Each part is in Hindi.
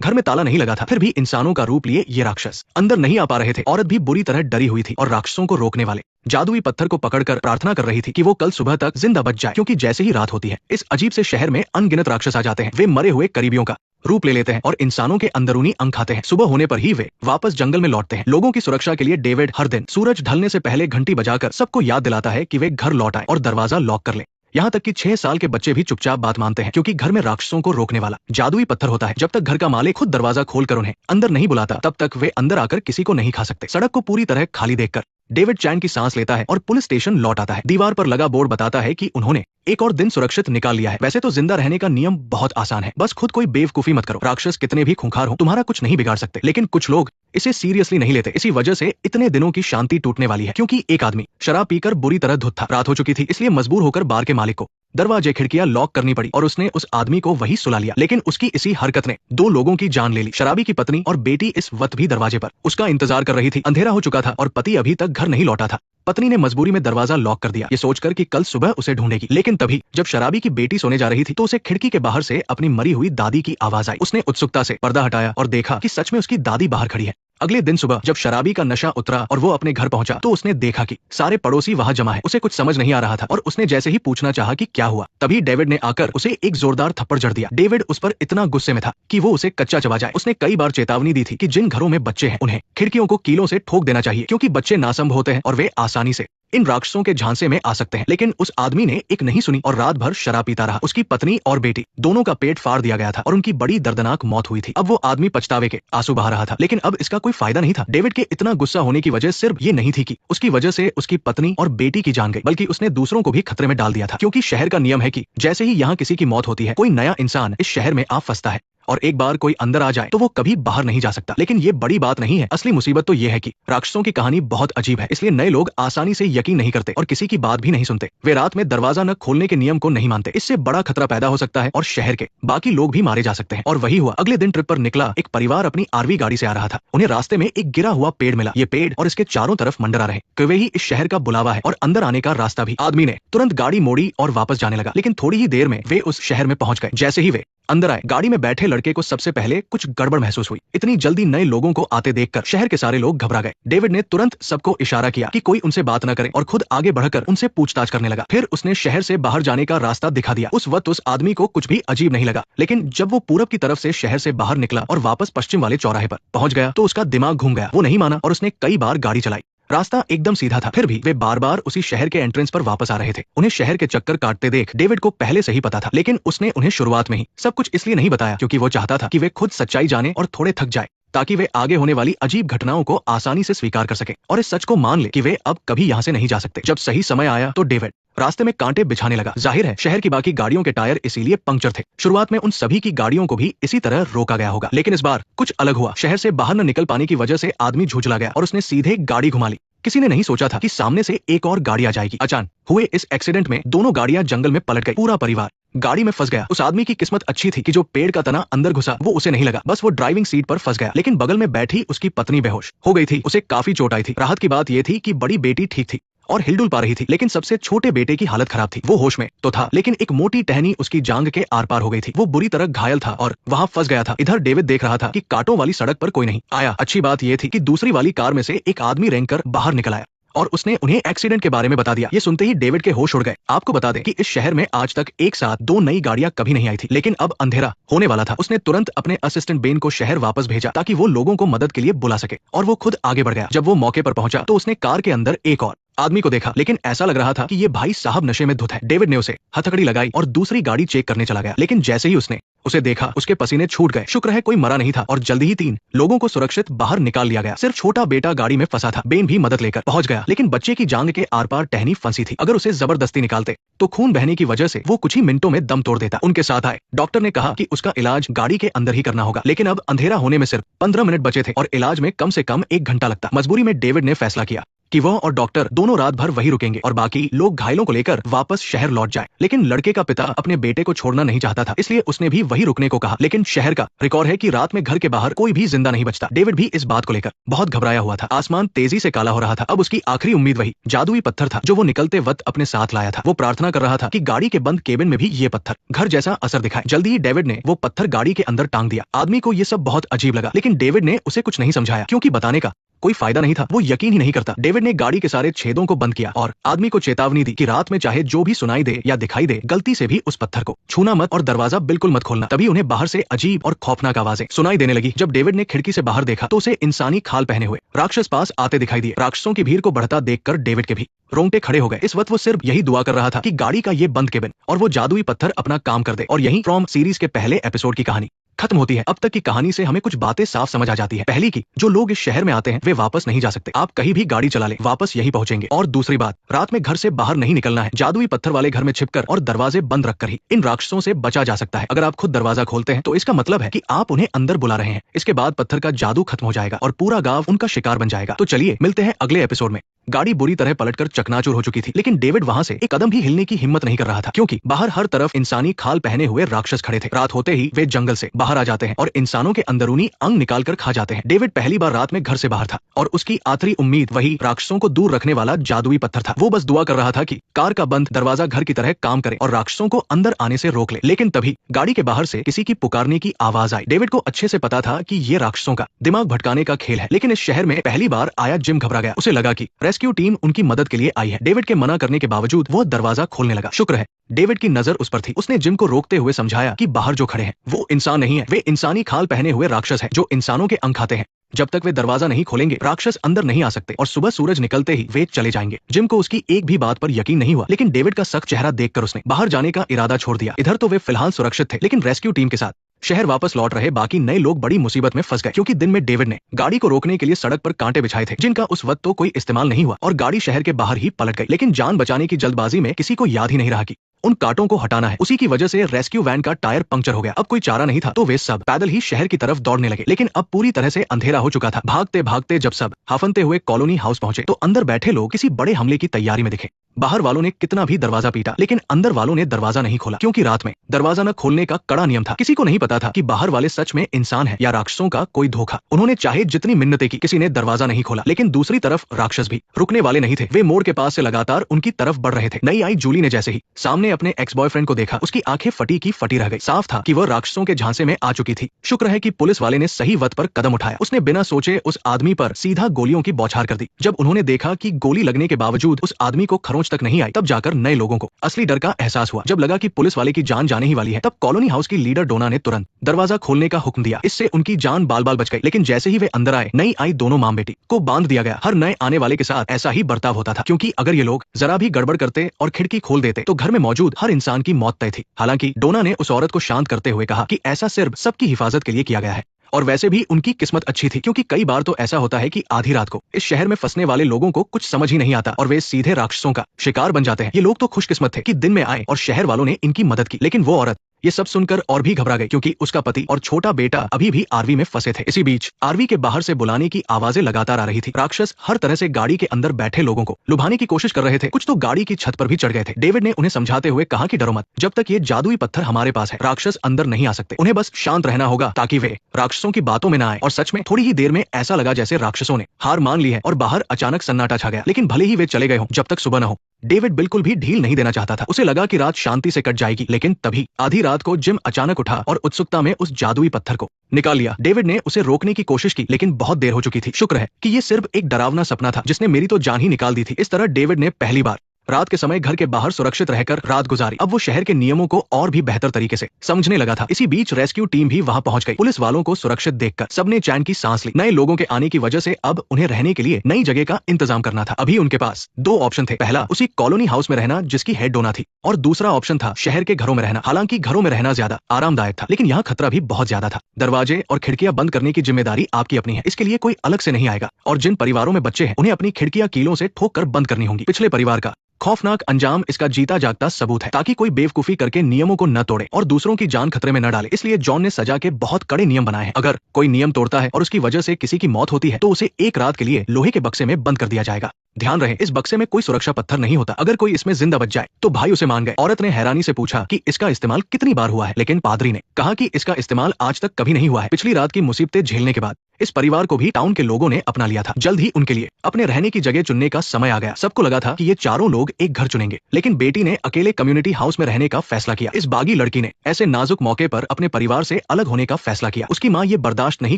घर में ताला नहीं लगा था, फिर भी इंसानों का रूप लिए ये राक्षस अंदर नहीं आ पा रहे थे। औरत भी बुरी तरह डरी हुई थी और राक्षसों को रोकने वाले जादुई पत्थर को पकड़कर प्रार्थना कर रही थी कि वो कल सुबह तक जिंदा बच जाए, क्योंकि जैसे ही रात होती है इस अजीब से शहर में अनगिनत राक्षस आ जाते हैं। वे मरे हुए करीबियों का रूप ले लेते हैं और इंसानों के अंदरूनी अंग खाते हैं। सुबह होने पर ही वे वापस जंगल में लौटते हैं। लोगों की सुरक्षा के लिए डेविड हर दिन सूरज ढलने से पहले घंटी बजाकर सबको याद दिलाता है कि वे घर लौट आए और दरवाजा लॉक कर ले। यहाँ तक कि 6 साल के बच्चे भी चुपचाप बात मानते हैं, क्योंकि घर में राक्षसों को रोकने वाला जादुई पत्थर होता है। जब तक घर का मालिक खुद दरवाजा खोलकर उन्हें अंदर नहीं बुलाता, तब तक वे अंदर आकर किसी को नहीं खा सकते। सड़क को पूरी तरह खाली देखकर डेविड चैन की सांस लेता है और पुलिस स्टेशन लौट आता है। दीवार पर लगा बोर्ड बताता है कि उन्होंने एक और दिन सुरक्षित निकाल लिया है। वैसे तो जिंदा रहने का नियम बहुत आसान है, बस खुद कोई बेवकूफी मत करो। राक्षस कितने भी खूंखार हो, तुम्हारा कुछ नहीं बिगाड़ सकते। लेकिन कुछ लोग इसे सीरियसली नहीं लेते। इसी वजह से इतने दिनों की शांति टूटने वाली है, क्योंकि एक आदमी शराब पीकर बुरी तरह धुत था। रात हो चुकी थी, इसलिए मजबूर होकर बार के मालिक को दरवाजे खिड़कियां लॉक करनी पड़ी और उसने उस आदमी को वही सुला लिया। लेकिन उसकी इसी हरकत ने 2 लोगों की जान ले ली। शराबी की पत्नी और बेटी इस वक्त भी दरवाजे पर उसका इंतजार कर रही थी। अंधेरा हो चुका था और पति अभी तक घर नहीं लौटा था। पत्नी ने मजबूरी में दरवाजा लॉक कर दिया, ये सोचकर कि कल सुबह उसे ढूंढेगी। लेकिन तभी जब शराबी की बेटी सोने जा रही थी तो उसे खिड़की के बाहर से अपनी मरी हुई दादी की आवाज आई। उसने उत्सुकता से पर्दा हटाया और देखा कि सच में उसकी दादी बाहर खड़ी है। अगले दिन सुबह जब शराबी का नशा उतरा और वो अपने घर पहुंचा तो उसने देखा कि सारे पड़ोसी वहां जमा है। उसे कुछ समझ नहीं आ रहा था और उसने जैसे ही पूछना चाहा कि क्या हुआ, तभी डेविड ने आकर उसे एक जोरदार थप्पड़ जड़ दिया। डेविड उस पर इतना गुस्से में था कि वो उसे कच्चा चबा जाए। उसने कई बार चेतावनी दी थी कि जिन घरों में बच्चे हैं उन्हें खिड़कियों को कीलों से ठोक देना चाहिए, क्योंकि बच्चे नासंभ होते हैं और वे आसानी से इन राक्षसों के झांसे में आ सकते हैं। लेकिन उस आदमी ने एक नहीं सुनी और रात भर शराब पीता रहा। उसकी पत्नी और बेटी दोनों का पेट फाड़ दिया गया था और उनकी बड़ी दर्दनाक मौत हुई थी। अब वो आदमी पछतावे के आंसू बहा रहा था, लेकिन अब इसका कोई फायदा नहीं था। डेविड के इतना गुस्सा होने की वजह सिर्फ ये नहीं थी कि उसकी वजह से उसकी पत्नी और बेटी की जान गई, बल्कि उसने दूसरों को भी खतरे में डाल दिया था। क्योंकि शहर का नियम है कि जैसे ही यहाँ किसी की मौत होती है, कोई नया इंसान इस शहर में आ फंसता है और एक बार कोई अंदर आ जाए तो वो कभी बाहर नहीं जा सकता। लेकिन ये बड़ी बात नहीं है। असली मुसीबत तो ये है कि राक्षसों की कहानी बहुत अजीब है, इसलिए नए लोग आसानी से यकीन नहीं करते और किसी की बात भी नहीं सुनते। वे रात में दरवाजा न खोलने के नियम को नहीं मानते। इससे बड़ा खतरा पैदा हो सकता है और शहर के बाकी लोग भी मारे जा सकते हैं। और वही हुआ। अगले दिन ट्रिप पर निकला एक परिवार अपनी आरवी गाड़ी से आ रहा था। उन्हें रास्ते में एक गिरा हुआ पेड़ मिला। ये पेड़ और इसके चारों तरफ मंडरा रहे कि वे ही इस शहर का बुलावा है और अंदर आने का रास्ता भी। आदमी ने तुरंत गाड़ी मोड़ी और वापस जाने लगा, लेकिन थोड़ी ही देर में वे उस शहर में पहुंच गए। जैसे ही वे अंदर आए, गाड़ी में बैठे लड़के को सबसे पहले कुछ गड़बड़ महसूस हुई। इतनी जल्दी नए लोगों को आते देखकर शहर के सारे लोग घबरा गए। डेविड ने तुरंत सबको इशारा किया कि कोई उनसे बात न करे और खुद आगे बढ़कर उनसे पूछताछ करने लगा। फिर उसने शहर से बाहर जाने का रास्ता दिखा दिया। उस वक्त उस आदमी को कुछ भी अजीब नहीं लगा, लेकिन जब वो पूरब की तरफ से शहर से बाहर निकला और वापस पश्चिम वाले चौराहे पर पहुंच गया तो उसका दिमाग घूम गया। वो नहीं माना और उसने कई बार गाड़ी चलाई। रास्ता एकदम सीधा था, फिर भी वे बार बार उसी शहर के एंट्रेंस पर वापस आ रहे थे। उन्हें शहर के चक्कर काटते देख डेविड को पहले से ही पता था, लेकिन उसने उन्हें शुरुआत में ही सब कुछ इसलिए नहीं बताया क्योंकि वो चाहता था कि वे खुद सच्चाई जाने और थोड़े थक जाए, ताकि वे आगे होने वाली अजीब घटनाओं को आसानी से स्वीकार कर सके और इस सच को मान ले कि वे अब कभी यहाँ से नहीं जा सकते। जब सही समय आया तो डेविड रास्ते में कांटे बिछाने लगा। जाहिर है शहर की बाकी गाड़ियों के टायर इसीलिए पंक्चर थे। शुरुआत में उन सभी की गाड़ियों को भी इसी तरह रोका गया होगा, लेकिन इस बार कुछ अलग हुआ। शहर से बाहर न निकल पाने की वजह से आदमी झुंझला गया और उसने सीधे गाड़ी घुमा ली। किसी ने नहीं सोचा था कि सामने से एक और गाड़ी आ जाएगी। अचानक हुए इस एक्सीडेंट में दोनों गाड़ियां जंगल में पलट गई। पूरा परिवार गाड़ी में फंस गया। उस आदमी की किस्मत अच्छी थी कि जो पेड़ का तना अंदर घुसा वो उसे नहीं लगा, बस वो ड्राइविंग सीट पर फंस गया। लेकिन बगल में बैठी उसकी पत्नी बेहोश हो गई थी। उसे काफी चोट आई थी। राहत की बात यह थी कि बड़ी बेटी ठीक थी और हिलडुल पा रही थी, लेकिन सबसे छोटे बेटे की हालत खराब थी। वो होश में तो था, लेकिन एक मोटी टहनी उसकी जांघ के आर पार हो गई थी। वो बुरी तरह घायल था और वहां फंस गया था। इधर डेविड देख रहा था कि कांटों वाली सड़क पर कोई नहीं आया। अच्छी बात यह थी कि दूसरी वाली कार में से एक आदमी रेंगकर बाहर निकल आया और उसने उन्हें एक्सीडेंट के बारे में बता दिया। ये सुनते ही डेविड के होश उड़ गए। आपको बता दें कि इस शहर में आज तक एक साथ 2 नई गाड़ियां कभी नहीं आई थी, लेकिन अब अंधेरा होने वाला था। उसने तुरंत अपने असिस्टेंट बेन को शहर वापस भेजा ताकि वो लोगों को मदद के लिए बुला सके और वो खुद आगे बढ़ गया। जब वो मौके पर पहुंचा तो उसने कार के अंदर एक और आदमी को देखा, लेकिन ऐसा लग रहा था कि ये भाई साहब नशे में धुत है। डेविड ने उसे हथकड़ी लगाई और दूसरी गाड़ी चेक करने चला गया, लेकिन जैसे ही उसने उसे देखा उसके पसीने छूट गए। शुक्र है कोई मरा नहीं था और जल्दी ही 3 लोगों को सुरक्षित बाहर निकाल लिया गया। सिर्फ छोटा बेटा गाड़ी में फंसा था। बेन भी मदद लेकर पहुंच गया, लेकिन बच्चे की जांघ के आर पार टहनी फंसी थी। अगर उसे जबरदस्ती निकालते तो खून बहने की वजह से वो कुछ ही मिनटों में दम तोड़ देता। उनके साथ आए डॉक्टर ने कहा कि उसका इलाज गाड़ी के अंदर ही करना होगा, लेकिन अब अंधेरा होने में सिर्फ 15 मिनट बचे थे और इलाज में कम से कम 1 घंटा लगता। मजबूरी में डेविड ने फैसला किया कि वह और डॉक्टर दोनों रात भर वही रुकेंगे और बाकी लोग घायलों को लेकर वापस शहर लौट जाए। लेकिन लड़के का पिता अपने बेटे को छोड़ना नहीं चाहता था, इसलिए उसने भी वही रुकने को कहा। लेकिन शहर का रिकॉर्ड है कि रात में घर के बाहर कोई भी जिंदा नहीं बचता। डेविड भी इस बात को लेकर बहुत घबराया हुआ था। आसमान तेजी से काला हो रहा था। अब उसकी आखिरी उम्मीद वही जादुई पत्थर था जो वो निकलते वक्त अपने साथ लाया था। वो प्रार्थना कर रहा था कि गाड़ी के बंद केबिन में भी ये पत्थर घर जैसा असर दिखाए। जल्दी ही डेविड ने वो पत्थर गाड़ी के अंदर टांग दिया। आदमी को ये सब बहुत अजीब लगा, लेकिन डेविड ने उसे कुछ नहीं समझाया क्योंकि बताने का कोई फायदा नहीं था। वो यकीन ही नहीं करता। डेविड ने गाड़ी के सारे छेदों को बंद किया और आदमी को चेतावनी दी कि रात में चाहे जो भी सुनाई दे या दिखाई दे, गलती से भी उस पत्थर को छूना मत और दरवाजा बिल्कुल मत खोलना। तभी उन्हें बाहर से अजीब और खौफनाक आवाजें सुनाई देने लगी। जब डेविड ने खिड़की से बाहर देखा तो उसे इंसानी खाल पहने हुए राक्षस पास आते दिखाई दिए। राक्षसों की भीड़ को बढ़ता देखकर डेविड के भी रोंगटे खड़े हो गए। इस वक्त वो सिर्फ यही दुआ कर रहा था कि गाड़ी का ये बंद केबिन और वो जादुई पत्थर अपना काम कर दे। और यही फ्रॉम सीरीज के पहले एपिसोड की कहानी खत्म होती है। अब तक की कहानी से हमें कुछ बातें साफ समझ आ जाती है। पहली की, जो लोग इस शहर में आते हैं वे वापस नहीं जा सकते। आप कहीं भी गाड़ी चला ले, वापस यही पहुंचेंगे। और दूसरी बात, रात में घर से बाहर नहीं निकलना है। जादुई पत्थर वाले घर में छिपकर और दरवाजे बंद रखकर ही इन राक्षसों से बचा जा सकता है। अगर आप खुद दरवाजा खोलते हैं तो इसका मतलब है कि आप उन्हें अंदर बुला रहे हैं। इसके बाद पत्थर का जादू खत्म हो जाएगा और पूरा गांव उनका शिकार बन जाएगा। तो चलिए मिलते हैं अगले एपिसोड में। गाड़ी बुरी तरह पलटकर चकनाचूर हो चुकी थी, लेकिन डेविड वहां से एक कदम भी हिलने की हिम्मत नहीं कर रहा था क्योंकि बाहर हर तरफ इंसानी खाल पहने हुए राक्षस खड़े थे। रात होते ही वे जंगल से बाहर आ जाते हैं और इंसानों के अंदरूनी अंग निकालकर खा जाते हैं। डेविड पहली बार रात में घर से बाहर था और उसकी आखिरी उम्मीद वही राक्षसों को दूर रखने वाला जादुई पत्थर था। वो बस दुआ कर रहा था कि कार का बंद दरवाजा घर की तरह काम करे और राक्षसों को अंदर आने से रोक ले। लेकिन तभी गाड़ी के बाहर से किसी की पुकारने की आवाज आई। डेविड को अच्छे से पता था कि ये राक्षसों का दिमाग भटकाने का खेल है, लेकिन इस शहर में पहली बार आया जिम घबरा गया। उसे लगा कि रेस्क्यू टीम उनकी मदद के लिए आई है। डेविड के मना करने के बावजूद वो दरवाजा खोलने लगा। शुक्र है डेविड की नजर उस पर थी। उसने जिम को रोकते हुए समझाया कि बाहर जो खड़े हैं वो इंसान नहीं है, वे इंसानी खाल पहने हुए राक्षस है जो इंसानों के अंग खाते हैं। जब तक वे दरवाजा नहीं खोलेंगे राक्षस अंदर नहीं आ सकते और सुबह सूरज निकलते ही वे चले जाएंगे। जिम को उसकी एक भी बात पर यकीन नहीं हुआ, लेकिन डेविड का सख्त चेहरा देखकर उसने बाहर जाने का इरादा छोड़ दिया। इधर तो वे फिलहाल सुरक्षित थे, लेकिन रेस्क्यू टीम के साथ शहर वापस लौट रहे बाकी नए लोग बड़ी मुसीबत में फंस गए क्योंकि दिन में डेविड ने गाड़ी को रोकने के लिए सड़क पर कांटे बिछाए थे जिनका उस वक्त तो कोई इस्तेमाल नहीं हुआ और गाड़ी शहर के बाहर ही पलट गई। लेकिन जान बचाने की जल्दबाजी में किसी को याद ही नहीं रहा कि उन कांटों को हटाना है। उसी की वजह से रेस्क्यू वैन का टायर पंक्चर हो गया। अब कोई चारा नहीं था तो वे सब पैदल ही शहर की तरफ दौड़ने लगे, लेकिन अब पूरी तरह से अंधेरा हो चुका था। भागते भागते जब सब हाफनते हुए कॉलोनी हाउस पहुंचे तो अंदर बैठे लोग किसी बड़े हमले की तैयारी में दिखे। बाहर वालों ने कितना भी दरवाजा पीटा, लेकिन अंदर वालों ने दरवाजा नहीं खोला क्योंकि रात में दरवाजा न खोलने का कड़ा नियम था। किसी को नहीं पता था कि बाहर वाले सच में इंसान है या राक्षसों का कोई धोखा। उन्होंने चाहे जितनी मिन्नतें की, किसी ने दरवाजा नहीं खोला। लेकिन दूसरी तरफ राक्षस भी रुकने वाले नहीं थे। वे मोड़ के पास से लगातार उनकी तरफ बढ़ रहे थे। नई आई जूली ने जैसे ही सामने अपने एक्स बॉयफ्रेंड को देखा, उसकी आंखें फटी की फटी रह गई। साफ था कि वह राक्षसों के झांसे में आ चुकी थी। शुक्र है कि पुलिस वाले ने सही वक्त पर कदम उठाया। उसने बिना सोचे उस आदमी पर सीधा गोलियों की बौछार कर दी। जब उन्होंने देखा कि गोली लगने के बावजूद उस आदमी को खरोंच तक नहीं आई, तब जाकर नए लोगों को असली डर का एहसास हुआ। जब लगा कि पुलिस वाले की जान जाने ही वाली है, तब कॉलोनी हाउस की लीडर डोना ने तुरंत दरवाजा खोलने का हुक्म दिया। इससे उनकी जान बाल बाल बच गई। लेकिन जैसे ही वे अंदर आए, नई आई दोनों मां बेटी को बांध दिया गया। हर नए आने वाले के साथ ऐसा ही बर्ताव होता था क्योंकि अगर ये लोग जरा भी गड़बड़ करते और खिड़की खोल देते तो घर में मौजूद हर इंसान की मौत तय थी। हालांकि डोना ने उस औरत को शांत करते हुए कहा कि ऐसा सिर्फ सबकी हिफाजत के लिए किया गया है। और वैसे भी उनकी किस्मत अच्छी थी क्योंकि कई बार तो ऐसा होता है कि आधी रात को इस शहर में फंसने वाले लोगों को कुछ समझ ही नहीं आता और वे सीधे राक्षसों का शिकार बन जाते हैं। ये लोग तो खुशकिस्मत थे कि दिन में आए और शहर वालों ने इनकी मदद की, लेकिन वो औरत ये सब सुनकर और भी घबरा गई क्योंकि उसका पति और छोटा बेटा अभी भी आरवी में फंसे थे। इसी बीच आरवी के बाहर से बुलाने की आवाजें लगातार आ रही थी। राक्षस हर तरह से गाड़ी के अंदर बैठे लोगों को लुभाने की कोशिश कर रहे थे। कुछ तो गाड़ी की छत पर भी चढ़ गए थे। डेविड ने उन्हें समझाते हुए कहा कि डरो मत, जब तक ये जादुई पत्थर हमारे पास है राक्षस अंदर नहीं आ सकते। उन्हें बस शांत रहना होगा ताकि वे राक्षसों की बातों में न आए। और सच में थोड़ी ही देर में ऐसा लगा जैसे राक्षसों ने हार मान ली है और बाहर अचानक सन्नाटा छा गया। लेकिन भले ही वे चले गए हों, जब तक सुबह न हो डेविड बिल्कुल भी ढील नहीं देना चाहता था। उसे लगा कि रात शांति से कट जाएगी, लेकिन तभी आधी रात को जिम अचानक उठा और उत्सुकता में उस जादुई पत्थर को निकाल लिया। डेविड ने उसे रोकने की कोशिश की, लेकिन बहुत देर हो चुकी थी। शुक्र है कि ये सिर्फ एक डरावना सपना था जिसने मेरी तो जान ही निकाल दी थी। इस तरह डेविड ने पहली बार रात के समय घर के बाहर सुरक्षित रहकर रात गुजारी। अब वो शहर के नियमों को और भी बेहतर तरीके से समझने लगा था। इसी बीच रेस्क्यू टीम भी वहां पहुंच गई। पुलिस वालों को सुरक्षित देखकर सबने चैन की सांस ली। नए लोगों के आने की वजह से अब उन्हें रहने के लिए नई जगह का इंतजाम करना था। अभी उनके पास दो ऑप्शन थे। पहला उसी कॉलोनी हाउस में रहना जिसकी हेड डोना थी, और दूसरा ऑप्शन था शहर के घरों में रहना। हालांकि घरों में रहना ज्यादा आरामदायक था, लेकिन यहाँ खतरा भी बहुत ज्यादा था। दरवाजे और खिड़कियां बंद करने की जिम्मेदारी आपकी अपनी है। इसके लिए कोई अलग से नहीं आएगा। और जिन परिवारों में बच्चे हैं उन्हें अपनी खिड़कियां कीलों से ठोक कर बंद करनी होंगी। पिछले परिवार का खौफनाक अंजाम इसका जीता जागता सबूत है, ताकि कोई बेवकूफी करके नियमों को न तोड़े और दूसरों की जान खतरे में न डाले। इसलिए जॉन ने सजा के बहुत कड़े नियम बनाए हैं। अगर कोई नियम तोड़ता है और उसकी वजह से किसी की मौत होती है तो उसे एक रात के लिए लोहे के बक्से में बंद कर दिया जाएगा। ध्यान रहे, इस बक्से में कोई सुरक्षा पत्थर नहीं होता। अगर कोई इसमें जिंदा बच जाए तो भाई उसे मान गए। औरत ने हैरानी से पूछा कि इसका इस्तेमाल कितनी बार हुआ है, लेकिन पादरी ने कहा कि इसका इस्तेमाल आज तक कभी नहीं हुआ है। पिछली रात की मुसीबतें झेलने के बाद इस परिवार को भी टाउन के लोगों ने अपना लिया था। जल्द ही उनके लिए अपने रहने की जगह चुनने का समय आ गया। सबको लगा था कि ये चारों लोग एक घर चुनेंगे, लेकिन बेटी ने अकेले कम्युनिटी हाउस में रहने का फैसला किया। इस बागी लड़की ने ऐसे नाजुक मौके पर अपने परिवार से अलग होने का फैसला किया। उसकी माँ ये बर्दाश्त नहीं